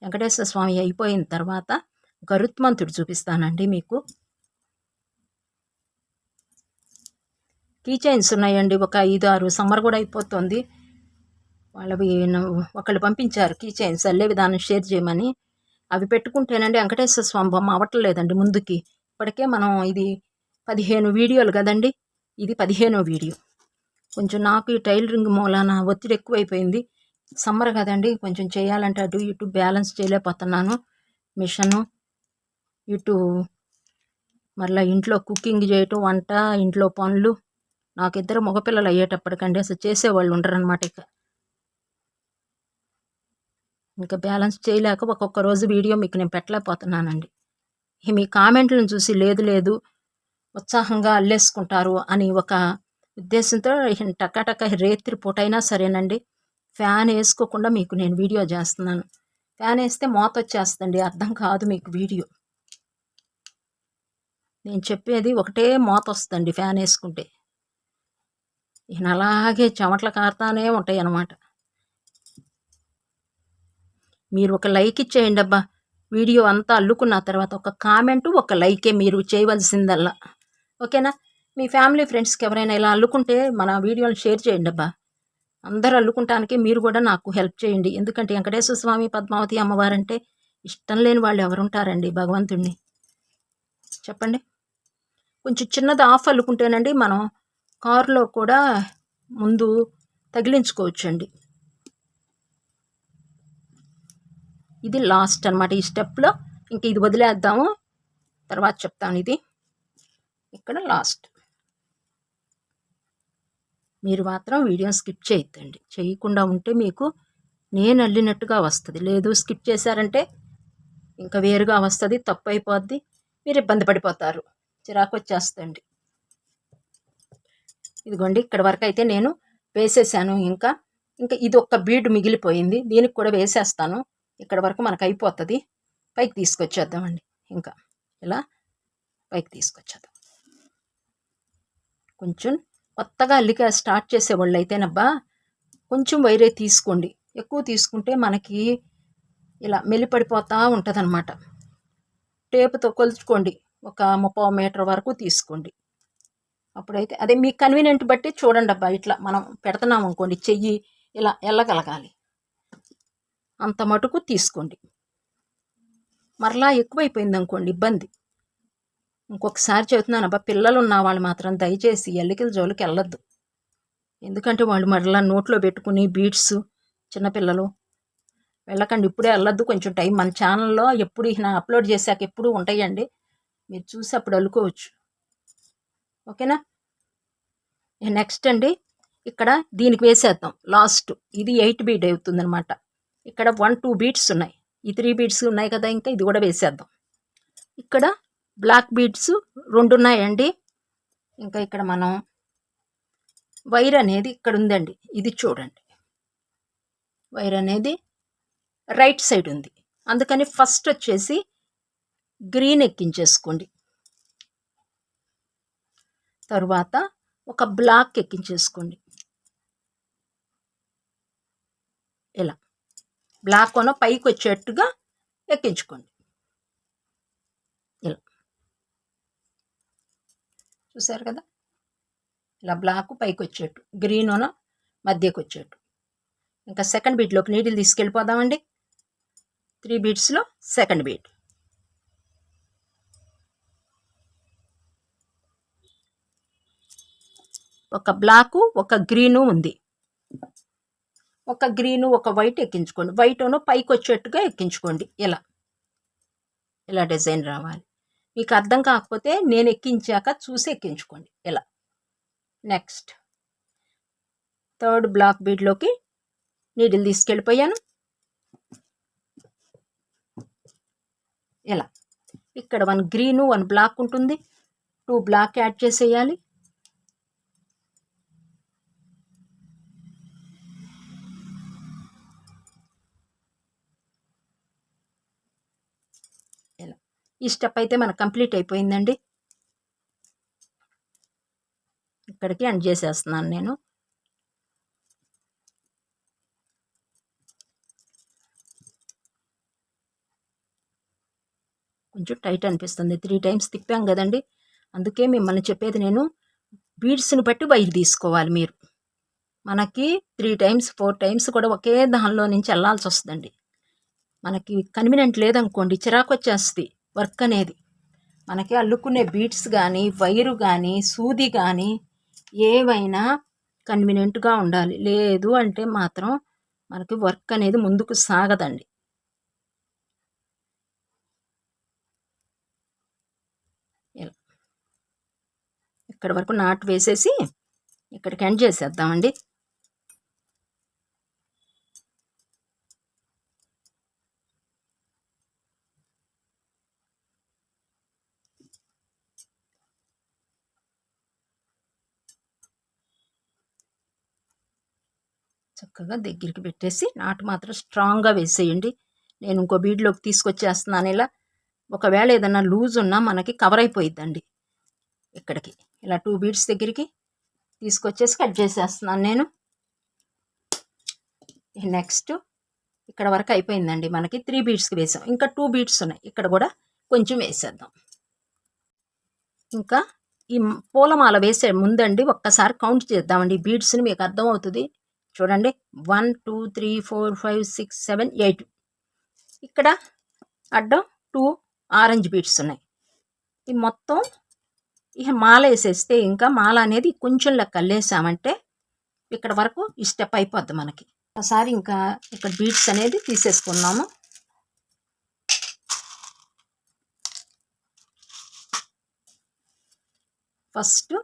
వెంకటేశ్వర స్వామి అయిపోయిన తర్వాత గరుత్మంతుడు చూపిస్తానండి మీకు. కీ చైన్స్ ఉన్నాయండి, ఒక 5-6. సమ్మర్ కూడా అయిపోతుంది, వాళ్ళవి ఒకళ్ళు పంపించారు కీ చైన్స్ అల్లే విధానం షేర్ చేయమని. అవి పెట్టుకుంటేనండి వెంకటేశ్వర స్వామి బొమ్మ అవ్వట్లేదండి ముందుకి. ఇప్పటికే మనం ఇది 15 వీడియోలు కదండి, ఇది 15వ వీడియో. కొంచెం నాకు ఈ టైలరింగ్ మూలాన ఒత్తిడి ఎక్కువైపోయింది, సమ్మర్ కదండి, కొంచెం చేయాలంటే అటు ఇటు బ్యాలెన్స్ చేయలేకపోతున్నాను. మిషను ఇటు మళ్ళీ ఇంట్లో కుకింగ్ చేయటం, వంట, ఇంట్లో పనులు. నాకు ఇద్దరు మగపిల్లలు అయ్యేటప్పటికండి అసలు చేసేవాళ్ళు ఉండరనమాట. ఇంకా బ్యాలెన్స్ చేయలేక ఒక్కొక్క రోజు వీడియో మీకు నేను పెట్టలేకపోతున్నానండి. మీ కామెంట్లను చూసి లేదు ఉత్సాహంగా అల్లేసుకుంటారు అని ఒక ఉద్దేశంతో టకాటక రేత్రి పూటైనా సరేనండి ఫ్యాన్ వేసుకోకుండా మీకు నేను వీడియో చేస్తున్నాను. ఫ్యాన్ వేస్తే మోత వచ్చేస్తుందండి, అర్థం కాదు మీకు వీడియో. నేను చెప్పేది ఒకటే మోత వస్తుందండి ఫ్యాన్ వేసుకుంటే. ఈయన అలాగే చెమటలు కారుతానే ఉంటాయి అన్నమాట. మీరు ఒక లైక్ ఇచ్చేయండి అబ్బా. వీడియో అంతా అల్లుకున్న తర్వాత ఒక కామెంటు, ఒక లైకే మీరు చేయవలసిందల్లా. ఓకేనా? మీ ఫ్యామిలీ ఫ్రెండ్స్కి ఎవరైనా ఇలా అల్లుకుంటే మన వీడియోని షేర్ చేయండి అబ్బా. అందరూ అల్లుకుంటానికి మీరు కూడా నాకు హెల్ప్ చేయండి. ఎందుకంటే వెంకటేశ్వర స్వామి, పద్మావతి అమ్మవారంటే ఇష్టం లేని వాళ్ళు ఎవరుంటారండి భగవంతుణ్ణి? చెప్పండి. కొంచెం చిన్నది ఆఫ్ అల్లుకుంటేనండి మనం కారులో కూడా ముందు తగిలించుకోవచ్చండి. ఇది లాస్ట్ అనమాట ఈ స్టెప్లో. ఇంక ఇది వదిలేద్దాము, తర్వాత చెప్తాను. ఇది ఇక్కడ లాస్ట్. మీరు మాత్రం వీడియో స్కిప్ చేయొద్దండి. చేయకుండా ఉంటే మీకు నేను అల్లినట్టుగా వస్తుంది. లేదు స్కిప్ చేశారంటే ఇంకా వేరుగా వస్తుంది, తప్పు అయిపోద్ది, మీరు ఇబ్బంది పడిపోతారు, చిరాకు వచ్చేస్తుంది. ఇదిగోండి ఇక్కడ వరకు అయితే నేను వేసేసాను. ఇంకా ఇది ఒక్క బీడ్ మిగిలిపోయింది, దీనికి కూడా వేసేస్తాను. ఇక్కడ వరకు మనకు అయిపోతుంది. పైకి తీసుకొచ్చేద్దామండి. ఇంకా ఇలా పైకి తీసుకొచ్చేద్దాం. కొంచెం కొత్తగా అల్లిక స్టార్ట్ చేసేవాళ్ళు అయితేనబ్బా కొంచెం వైరే తీసుకోండి. ఎక్కువ తీసుకుంటే మనకి ఇలా మెల్లిపడిపోతూ ఉంటుంది అనమాట. టేపుతో కొలుచుకోండి, ఒక 30 మీటర్ వరకు తీసుకోండి. అప్పుడైతే అదే మీ కన్వీనియంట్ బట్టి చూడండి అబ్బా. ఇట్లా మనం పెడుతున్నాం అనుకోండి, చెయ్యి ఇలా వెళ్ళగలగాలి, అంత మటుకు తీసుకోండి. మరలా ఎక్కువైపోయింది అనుకోండి ఇబ్బంది. ఇంకొకసారి చెబుతున్నాను అబ్బా, పిల్లలు ఉన్న వాళ్ళు మాత్రం దయచేసి ఎల్లికల జోలికి వెళ్ళొద్దు. ఎందుకంటే వాళ్ళు మరలా నోట్లో పెట్టుకుని బీట్స్, చిన్నపిల్లలు వెళ్ళకండి. ఇప్పుడే వెళ్ళొద్దు, కొంచెం టైం. మన ఛానల్లో ఎప్పుడు అప్లోడ్ చేశాక ఎప్పుడు ఉంటాయండి, మీరు చూసి అప్పుడు అల్లుకోవచ్చు. ఓకేనా? నెక్స్ట్ అండి ఇక్కడ దీనికి వేసేద్దాం లాస్ట్. ఇది 8 బీట్ అవుతుందన్నమాట. ఇక్కడ 1-2 బీట్స్ ఉన్నాయి, ఈ 3 బీట్స్ ఉన్నాయి కదా, ఇంకా ఇది కూడా వేసేద్దాం. ఇక్కడ బ్లాక్ బీడ్స్ 2 ఉన్నాయండి. ఇంకా ఇక్కడ మనం వైర్ అనేది ఇక్కడ ఉందండి, ఇది చూడండి. వైర్ అనేది రైట్ సైడ్ ఉంది, అందుకని ఫస్ట్ వచ్చేసి గ్రీన్ ఎక్కించేసుకోండి. తరువాత ఒక బ్లాక్ ఎక్కించేసుకోండి. ఇలా బ్లాక్ కొన పైకి వచ్చేట్టుగా ఎక్కించుకోండి. ఇలా చూసారు కదా, ఇలా బ్లాక్ పైకి వచ్చేట్టు, గ్రీన్ ఓన మధ్యకి వచ్చేట్టు. ఇంకా సెకండ్ బీట్లోకి నీడిల్ తీసుకెళ్ళిపోదామండి. 3 బీట్స్లో సెకండ్ బీట్. ఒక బ్లాకు, ఒక గ్రీను ఉంది. ఒక గ్రీను, ఒక వైట్ ఎక్కించుకోండి. వైట్ను పైకి వచ్చేట్టుగా ఎక్కించుకోండి. ఇలా డిజైన్ రావాలి. మీకు అర్థం కాకపోతే నేను ఎక్కించాక చూసి ఎక్కించుకోండి. ఇలా నెక్స్ట్ థర్డ్ బ్లాక్ బీడ్లోకి నీడిల్ తీసుకెళ్ళిపోయాను. ఇలా ఇక్కడ 1 గ్రీను 1 బ్లాక్ ఉంటుంది, 2 బ్లాక్ యాడ్ చేసేయాలి. ఇలా ఈ స్టెప్ అయితే మనకు కంప్లీట్ అయిపోయిందండి. ఇక్కడికి ఎండ్ చేసేస్తున్నాను నేను. కొంచెం టైట్ అనిపిస్తుంది, 3 టైమ్స్ తిప్పాం కదండి, అందుకే మిమ్మల్ని చెప్పేది నేను, బీడ్స్ని బట్టి వైర్ తీసుకోవాలి మీరు. మనకి 3 టైమ్స్ 4 టైమ్స్ కూడా ఒకే దానిలో నుంచి వెళ్ళాల్సి వస్తుందండి. మనకి కన్వీనియంట్ లేదనుకోండి, చిరాకు వచ్చేస్తుంది వర్క్ అనేది. మనకి అల్లుకునే బీడ్స్ కానీ, వైరు కానీ, సూది కానీ ఏవైనా కన్వీనియంట్గా ఉండాలి. లేదు అంటే మాత్రం మనకి వర్క్ అనేది ముందుకు సాగదండి. ఇలా ఇక్కడ వరకు నాటు వేసేసి ఇక్కడికి ఎండ్ చేసేద్దామండి. చక్కగా దగ్గరికి పెట్టేసి నాటు మాత్రం స్ట్రాంగ్గా వేసేయండి. నేను ఇంకో బీడ్లోకి తీసుకొచ్చేస్తున్నాను ఇలా. ఒకవేళ ఏదైనా లూజ్ ఉన్నా మనకి కవర్ అయిపోయిద్దండి. ఇక్కడికి ఇలా 2 బీడ్స్ దగ్గరికి తీసుకొచ్చేసి కట్ చేసేస్తున్నాను నేను. నెక్స్ట్ ఇక్కడ వరకు అయిపోయిందండి. మనకి 3 బీడ్స్కి వేసాం. ఇంకా 2 బీడ్స్ ఉన్నాయి. ఇక్కడ కూడా కొంచెం వేసేద్దాం. ఇంకా ఈ పూలమాల వేసే ముందండి ఒక్కసారి కౌంట్ చేద్దామండి బీడ్స్ని, మీకు అర్థమవుతుంది. చూడండి 1 2 3 4 5 6 7 8. ఇక్కడ అడ్డం 2 ఆరెంజ్ బీడ్స్ ఉన్నాయి. ఈ మొత్తం ఇక మాల వేసేస్తే ఇంకా మాల అనేది కొంచెం లెక్క అల్లేసామంటే ఇక్కడ వరకు ఈ స్టెప్ అయిపోద్ది మనకి. ఒకసారి ఇంకా ఇక్కడ బీడ్స్ అనేది తీసేసుకున్నాము. ఫస్ట్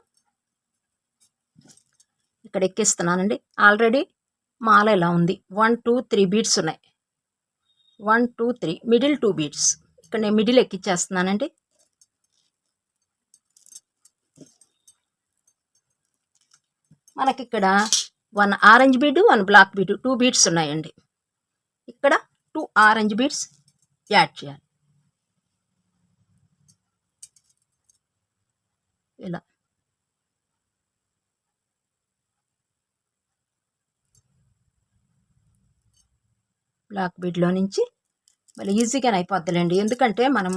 ఇక్కడ ఎక్కిస్తున్నానండి. ఆల్రెడీ మాల ఇలా ఉంది. 1 2 3 బీడ్స్ ఉన్నాయి. 1 2 3 మిడిల్ 2 బీడ్స్. ఇక్కడ నేను మిడిల్ ఎక్కిచ్చేస్తున్నానండి. మనకి ఇక్కడ 1 orange bead 1 black bead 2 beads ఉన్నాయండి. ఇక్కడ 2 ఆరెంజ్ బీడ్స్ యాడ్ చేయాలి. ఇలా బ్లాక్ బీడ్లో నుంచి మళ్ళీ ఈజీగానే అయిపోద్దులేండి. ఎందుకంటే మనం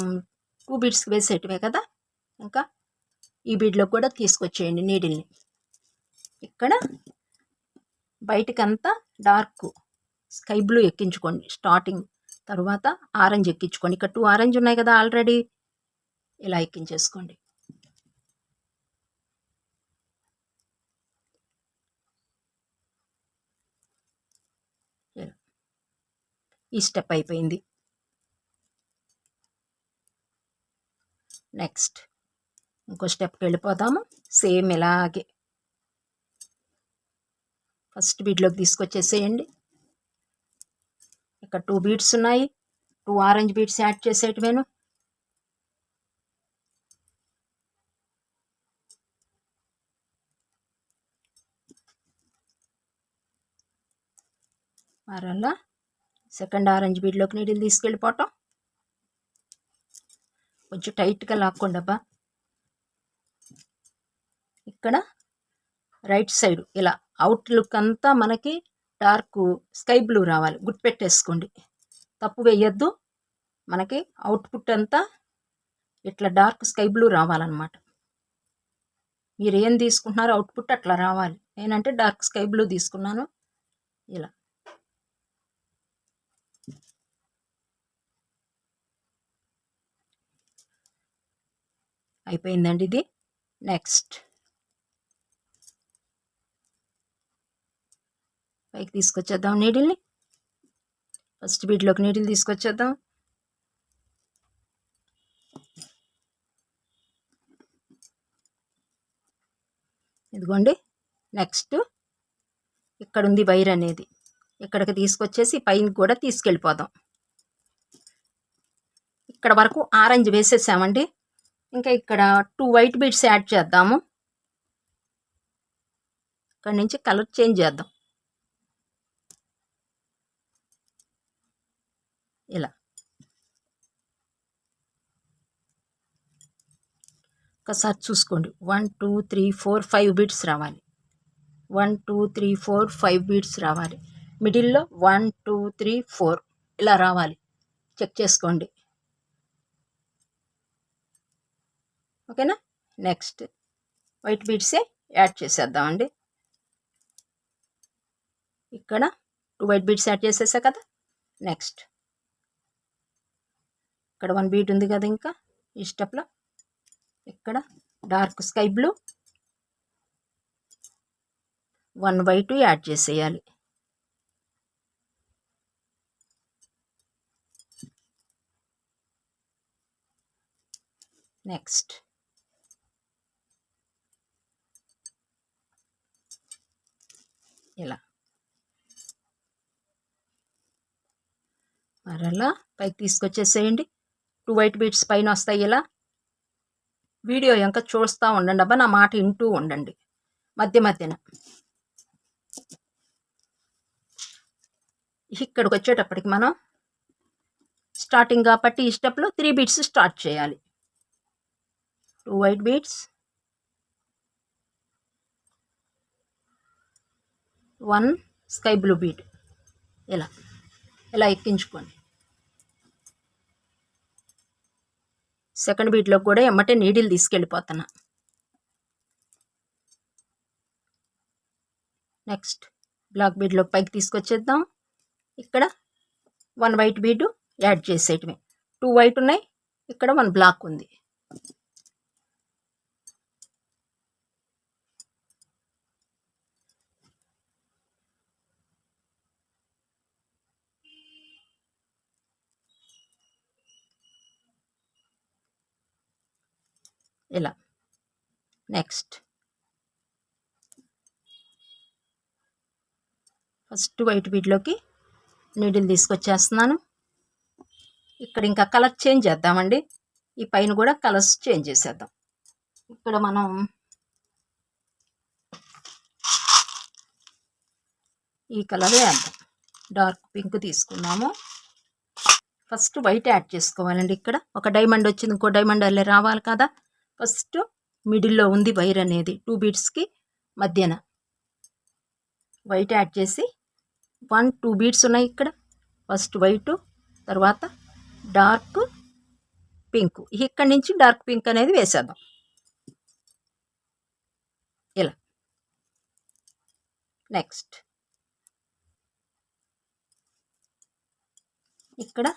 2 బీడ్స్కి వేసేటివే కదా. ఇంకా ఈ బీడ్లో కూడా తీసుకొచ్చేయండి నీడిల్ని. ఇక్కడ బయటకంతా డార్క్ స్కై బ్లూ ఎక్కించుకోండి స్టార్టింగ్. తర్వాత ఆరెంజ్ ఎక్కించుకోండి. ఇక్కడ 2 ఆరెంజ్ ఉన్నాయి కదా ఆల్రెడీ. ఇలా ఎక్కించేసుకోండి. ఈ స్టెప్ అయిపోయింది. నెక్స్ట్ ఇంకో స్టెప్కి వెళ్ళిపోతాము. సేమ్ ఇలాగే ఫస్ట్ బీడ్లోకి తీసుకొచ్చేసేయండి. ఇక్కడ 2 బీడ్స్ ఉన్నాయి. 2 ఆరెంజ్ బీడ్స్ యాడ్ చేసేటివేను. మరలా సెకండ్ ఆరెంజ్ బీడ్లోకి నీడిల్ తీసుకెళ్ళిపోవటం. కొంచెం టైట్గా లాక్కోండి అబ్బా. ఇక్కడ రైట్ సైడ్ ఇలా అవుట్ లుక్ అంతా మనకి డార్క్ స్కై బ్లూ రావాలి. గుర్తుపెట్టేసుకోండి, తప్పు వేయద్దు. మనకి అవుట్పుట్ అంతా ఇట్లా డార్క్ స్కై బ్లూ రావాలన్నమాట. మీరు ఏం తీసుకుంటున్నారో అవుట్పుట్ అట్లా రావాలి. నేనంటే డార్క్ స్కై బ్లూ తీసుకున్నాను. ఇలా అయిపోయిందండి ఇది. నెక్స్ట్ పైకి తీసుకొచ్చేద్దాం నీడిల్ని. First బీడ్లోకి needle తీసుకొచ్చేద్దాం. ఇదిగోండి. నెక్స్ట్ ఇక్కడ ఉంది వైర్ అనేది. ఇక్కడికి తీసుకొచ్చేసి పైన కూడా తీసుకెళ్ళిపోదాం. ఇక్కడ వరకు ఆరెంజ్ వేసేసామండి. ఇంకా ఇక్కడ 2 వైట్ బీడ్స్ యాడ్ చేద్దాము. ఇక్కడ నుంచి కలర్ చేంజ్ చేద్దాం. ఇలా ఒకసారి చూసుకోండి. 1 2 3 4 5 బీడ్స్ రావాలి. 1 2 3 4 5 బీడ్స్ రావాలి. మిడిల్లో 1 2 3 4 ఇలా రావాలి. చెక్ చేసుకోండి. ఓకేనా. నెక్స్ట్ వైట్ బీడ్సే యాడ్ చేసేద్దామండి. ఇక్కడ 2 వైట్ బీడ్స్ యాడ్ చేసేసా కదా. నెక్స్ట్ ఇక్కడ 1 బీడ్ ఉంది కదా. ఇంకా ఈ స్టెప్లో ఇక్కడ dark sky blue 1 white add చేసేయాలి. నెక్స్ట్ ఇలా మరలా పైకి తీసుకొచ్చేసేయండి. 2 వైట్ బీడ్స్ పైన వస్తాయి. ఇలా వీడియో ఇంకా చూస్తూ ఉండండి అబ్బా, నా మాట వింటూ ఉండండి మధ్య మధ్యన. ఇక్కడికి వచ్చేటప్పటికి మనం స్టార్టింగ్ కాబట్టి ఈ స్టెప్లో 3 బీడ్స్ స్టార్ట్ చేయాలి. 2 white beads, 1 sky blue bead, ఇలా ఇలా ఎక్కించుకోండి. సెకండ్ బీడ్లో కూడా ఎమ్మటే నీడిల్ తీసుకెళ్ళిపోతున్నా. నెక్స్ట్ బ్లాక్ బీడ్లో పైకి తీసుకొచ్చేద్దాం. ఇక్కడ 1 వైట్ బీడ్ యాడ్ చేసేయటమే. 2 వైట్ ఉన్నాయి, ఇక్కడ 1 బ్లాక్ ఉంది. ఇలా నెక్స్ట్ ఫస్ట్ వైట్ బీడ్లోకి నీడిల్ తీసుకొచ్చేస్తున్నాను. ఇక్కడ ఇంకా కలర్ చేంజ్ చేద్దామండి. ఈ పైన కూడా కలర్స్ చేంజ్ చేసేద్దాం. ఇక్కడ మనం ఈ కలర్ వేద్దాం. డార్క్ పింక్ తీసుకున్నాము. ఫస్ట్ వైట్ యాడ్ చేసుకోవాలండి. ఇక్కడ ఒక డైమండ్ వచ్చింది, ఇంకో డైమండ్ అల్లే రావాలి కదా. ఫస్ట్ మిడిల్లో ఉంది వైర్ అనేది 2 బీడ్స్కి మధ్యన వైట్ యాడ్ చేసి 1 2 బీడ్స్ ఉన్నాయి ఇక్కడ. ఫస్ట్ వైటు, తర్వాత డార్క్ పింక్. ఇక్కడి నుంచి డార్క్ పింక్ అనేది వేసేద్దాం. ఇలా నెక్స్ట్ ఇక్కడ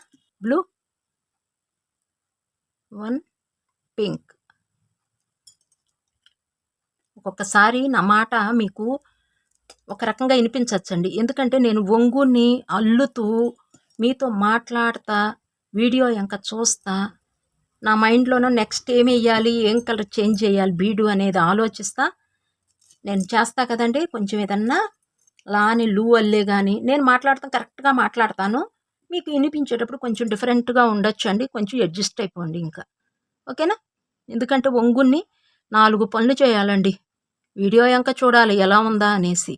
బ్లూ, 1 పింక్. ఒక్కొక్కసారి నా మాట మీకు ఒక రకంగా వినిపించవచ్చండి, ఎందుకంటే నేను ఒంగుని అల్లుతూ మీతో మాట్లాడతా వీడియో ఇంకా చూస్తా నా మైండ్లోనూ నెక్స్ట్ ఏమి వేయాలి, ఏం కలర్ చేంజ్ చేయాలి బీడు అనేది ఆలోచిస్తా నేను చేస్తా కదండి. కొంచెం ఏదన్నా లాని లూ అల్లే కానీ నేను మాట్లాడతాను, కరెక్ట్గా మాట్లాడతాను. మీకు వినిపించేటప్పుడు కొంచెం డిఫరెంట్గా ఉండొచ్చు అండి, కొంచెం అడ్జస్ట్ అయిపోండి ఇంకా, ఓకేనా. ఎందుకంటే ఒంగుని 4 పనులు చేయాలండి, వీడియో ఇంకా చూడాలి ఎలా ఉందా అనేసి.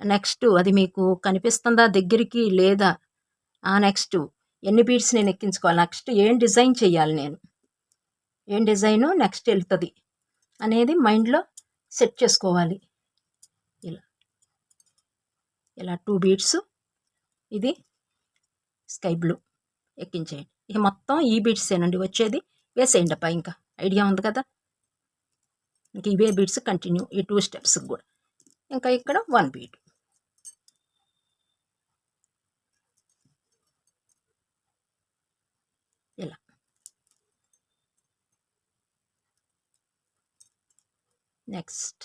నెక్స్ట్ అది మీకు కనిపిస్తుందా దగ్గరికి లేదా, నెక్స్ట్ ఎన్ని బీడ్స్ నేను ఎక్కించుకోవాలి, నెక్స్ట్ ఏం డిజైన్ చేయాలి, నేను ఏం డిజైను నెక్స్ట్ వెళ్తుంది అనేది మైండ్లో సెట్ చేసుకోవాలి. ఇలా ఇలా 2 బీడ్స్, ఇది స్కై బ్లూ ఎక్కించేయండి. ఇక మొత్తం ఈ బీడ్సేనండి వచ్చేది, వేసేయండి అప్ప. ఇంకా ఐడియా ఉంది కదా. ఇంక ఇవే బీడ్స్ కంటిన్యూ ఈ 2 స్టెప్స్ కూడా. ఇంకా ఇక్కడ 1 బీడ్, ఇలా నెక్స్ట్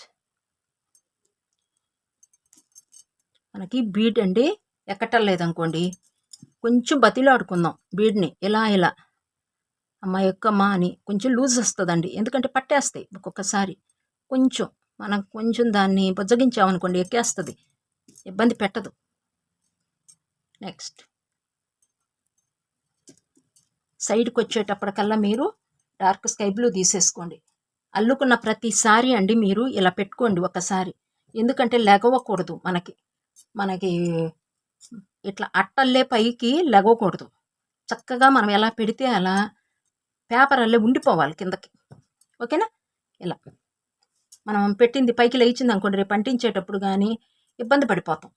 మనకి బీడ్ అండి ఎక్కటం లేదనుకోండి, కొంచెం బతిలాడుకుందాం బీడ్ని. ఇలా ఇలా అమ్మ ఎక్కమ్మా అని కొంచెం లూజ్ వస్తుందండి, ఎందుకంటే పట్టేస్తాయి ఒక్కొక్కసారి. కొంచెం మనం కొంచెం దాన్ని బుజ్జగించామనుకోండి ఎక్కేస్తుంది, ఇబ్బంది పెట్టదు. నెక్స్ట్ సైడ్కి వచ్చేటప్పటికల్లా మీరు డార్క్ స్కై బ్లూ తీసేసుకోండి. అల్లుకున్న ప్రతిసారి అండి మీరు ఇలా పెట్టుకోండి ఒకసారి, ఎందుకంటే లెగవకూడదు. మనకి ఇట్లా అట్టల్లే పైకి లెగవకూడదు. చక్కగా మనం ఎలా పెడితే అలా పేపర్ అల్లే ఉండిపోవాలి కిందకి, ఓకేనా. ఇలా మనం పెట్టింది పైకి లేచింది అనుకోండి, రేపు అంటించేటప్పుడు కానీ ఇబ్బంది పడిపోతాం.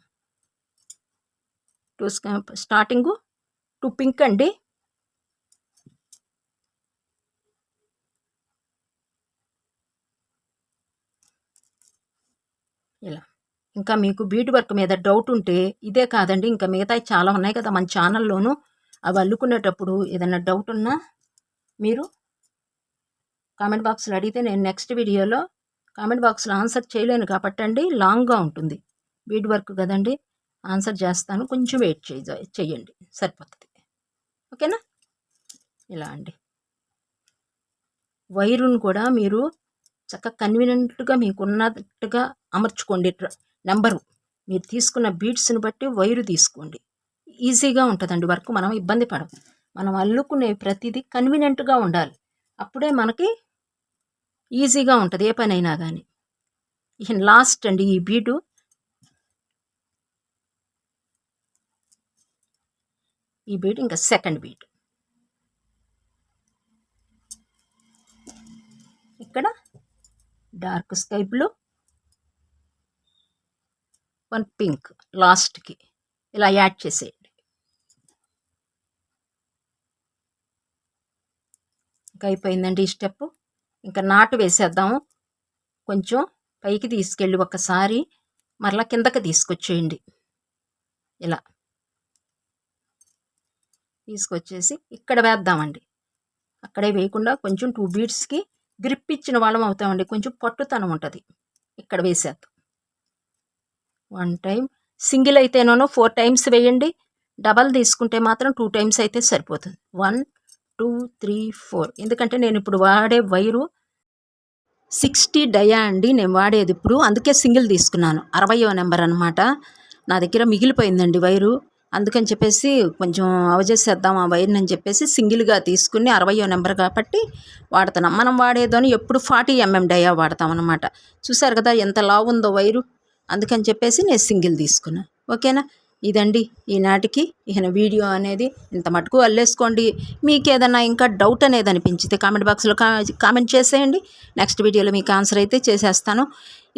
స్టార్టింగు 2 పింక్ అండి, ఇలా. ఇంకా మీకు బీడ్ వర్క్ మీద డౌట్ ఉంటే ఇదే కాదండి, ఇంకా మిగతాయి చాలా ఉన్నాయి కదా మన ఛానల్లోనూ. అవి అల్లుకునేటప్పుడు ఏదైనా డౌట్ ఉన్నా మీరు కామెంట్ బాక్స్లో అడిగితే నేను నెక్స్ట్ వీడియోలో కామెంట్ బాక్స్లో ఆన్సర్ చేయలేను కాబట్టి అండి, లాంగ్గా ఉంటుంది బీడ్ వర్క్ కదండి, ఆన్సర్ చేస్తాను. కొంచెం వెయిట్ చేయండి సరిపోతుంది, ఓకేనా. ఇలా అండి. వైరును కూడా మీరు చక్కగా కన్వీనియంట్గా మీకు ఉన్నట్టుగా అమర్చుకోండి. నెంబరు మీరు తీసుకున్న బీడ్స్ని బట్టి వైరు తీసుకోండి. ఈజీగా ఉంటుందండి వర్క్. మనం ఇబ్బంది పడం. మనం అల్లుకునే ప్రతిదీ కన్వీనియంట్గా ఉండాలి. అప్పుడే మనకి ఈజీగా ఉంటుంది ఏ పనైనా కానీ. ఇక లాస్ట్ అండి ఈ బీడు. ఈ బీడ్ ఇంకా సెకండ్ బీడ్. ఇక్కడ dark sky blue, one pink లాస్ట్కి ఇలా యాడ్ చేసేయండి. ఇంకా అయిపోయిందండి ఈ స్టెప్. ఇంకా నాటు వేసేద్దాము. కొంచెం పైకి తీసుకెళ్ళి ఒకసారి మరలా కిందకి తీసుకొచ్చేయండి. ఇలా తీసుకొచ్చేసి ఇక్కడ వేద్దామండి. అక్కడే వేయకుండా కొంచెం 2 బీడ్స్కి గ్రిప్ ఇచ్చిన వాళ్ళం అవుతామండి. కొంచెం పట్టుతనం ఉంటుంది. ఇక్కడ వేసేద్దాం. 1 టైం. సింగిల్ అయితేనో 4 టైమ్స్ వేయండి. డబల్ తీసుకుంటే మాత్రం 2 టైమ్స్ అయితే సరిపోతుంది. 1 2 3 4. ఎందుకంటే నేను ఇప్పుడు వాడే వైరు 60 డయా అండి నేను వాడేది ఇప్పుడు. అందుకే సింగిల్ తీసుకున్నాను. 60వ నెంబర్ అనమాట. నా దగ్గర మిగిలిపోయిందండి వైరు. అందుకని చెప్పేసి కొంచెం అవజేసేద్దాం ఆ వైర్ని అని చెప్పేసి సింగిల్గా తీసుకుని 60వ నెంబర్ కాబట్టి వాడుతున్నాం. మనం వాడేదని ఎప్పుడు 40 mm డయా వాడతాం అనమాట. చూసారు కదా ఎంత లావు ఉందో వైరు. అందుకని చెప్పేసి నేను సింగిల్ తీసుకున్నా. ఓకేనా? ఇదండి ఈనాటికి ఇక వీడియో అనేది. ఇంత మటుకు అల్లేసుకోండి. మీకు ఏదన్నా ఇంకా డౌట్ అనేది అనిపించితే కామెంట్ బాక్స్లో కామెంట్ చేసేయండి. నెక్స్ట్ వీడియోలో మీకు ఆన్సర్ అయితే చేసేస్తాను.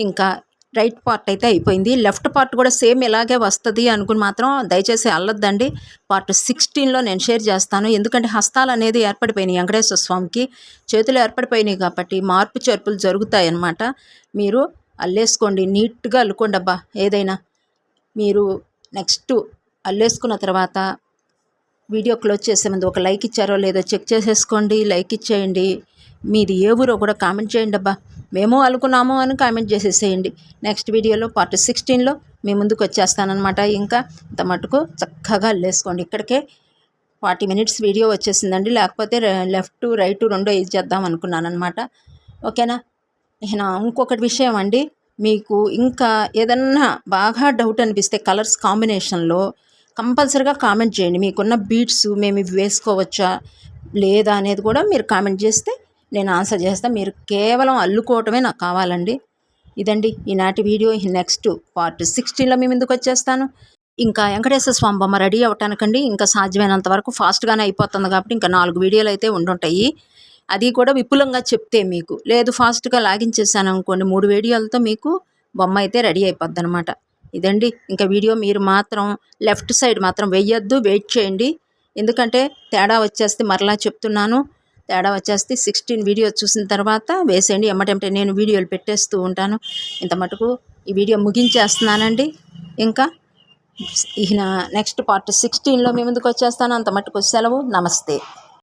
ఇంకా రైట్ పార్ట్ అయితే అయిపోయింది. లెఫ్ట్ పార్ట్ కూడా సేమ్ ఇలాగే వస్తుంది అనుకుని మాత్రం దయచేసి అల్లొద్దండి. పార్ట్ 16లో నేను షేర్ చేస్తాను. ఎందుకంటే హస్తాలు అనేది ఏర్పడిపోయినాయి. వెంకటేశ్వర స్వామికి చేతులు ఏర్పడిపోయినాయి కాబట్టి మార్పు చేర్పులు జరుగుతాయి అన్నమాట. మీరు అల్లేసుకోండి. నీట్గా అల్లుకోండి అబ్బా. ఏదైనా మీరు నెక్స్ట్ అల్లేసుకున్న తర్వాత వీడియో క్లోజ్ చేసే ముందు ఒక లైక్ ఇచ్చారో లేదో చెక్ చేసేసుకోండి. లైక్ ఇచ్చేయండి. మీది ఏ ఊరో కూడా కామెంట్ చేయండి అబ్బా. మేము అల్లుకున్నాము అని కామెంట్ చేసేసేయండి. నెక్స్ట్ వీడియోలో పార్ట్ 16లో మీ ముందుకు వచ్చేస్తానమాట. ఇంకా ఇంత మటుకు చక్కగా అల్లేసుకోండి. ఇక్కడికే 40 minutes వీడియో వచ్చేసిందండి. లేకపోతే లెఫ్ట్ రైట్ రెండో ఇది చేద్దాం అనుకున్నాను అనమాట. ఓకేనా? ఇంకొకటి విషయం అండి, మీకు ఇంకా ఏదన్నా బాగా డౌట్ అనిపిస్తే కలర్స్ కాంబినేషన్లో కంపల్సరీగా కామెంట్ చేయండి. మీకున్న బీడ్స్ మేము ఇవి వేసుకోవచ్చా లేదా అనేది కూడా మీరు కామెంట్ చేస్తే నేను ఆన్సర్ చేస్తాను. మీరు కేవలం అల్లుకోవటమే నాకు కావాలండి. ఇదండి ఈనాటి వీడియో. నెక్స్ట్ పార్ట్ 16లో మీ ముందుకు వచ్చేస్తాను. ఇంకా వెంకటేశ్వర స్వామి బొమ్మ రెడీ అవ్వటానికండి ఇంకా సాధ్యమైనంత వరకు ఫాస్ట్గానే అయిపోతుంది కాబట్టి ఇంకా 4 వీడియోలు అయితే ఉండుంటాయి. అది కూడా విపులంగా చెప్తే మీకు, లేదు ఫాస్ట్గా లాగించేసాను అనుకోండి 3 వీడియోలతో మీకు బొమ్మ అయితే రెడీ అయిపోద్ది అనమాట. ఇదండి ఇంకా వీడియో. మీరు మాత్రం లెఫ్ట్ సైడ్ మాత్రం వెయ్యొద్దు, వెయిట్ చేయండి. ఎందుకంటే తేడా వచ్చేస్తే మరలా చెప్తున్నాను, తేడా వచ్చేస్తే 16 వీడియో చూసిన తర్వాత వేసేయండి. ఎమ్మటెంటే నేను వీడియోలు పెట్టేస్తూ ఉంటాను. ఇంత మటుకు ఈ వీడియో ముగించేస్తున్నానండి. ఇంకా నెక్స్ట్ పార్ట్ 16లో మీ ముందుకు వచ్చేస్తాను. అంత మటుకు సెలవు. నమస్తే.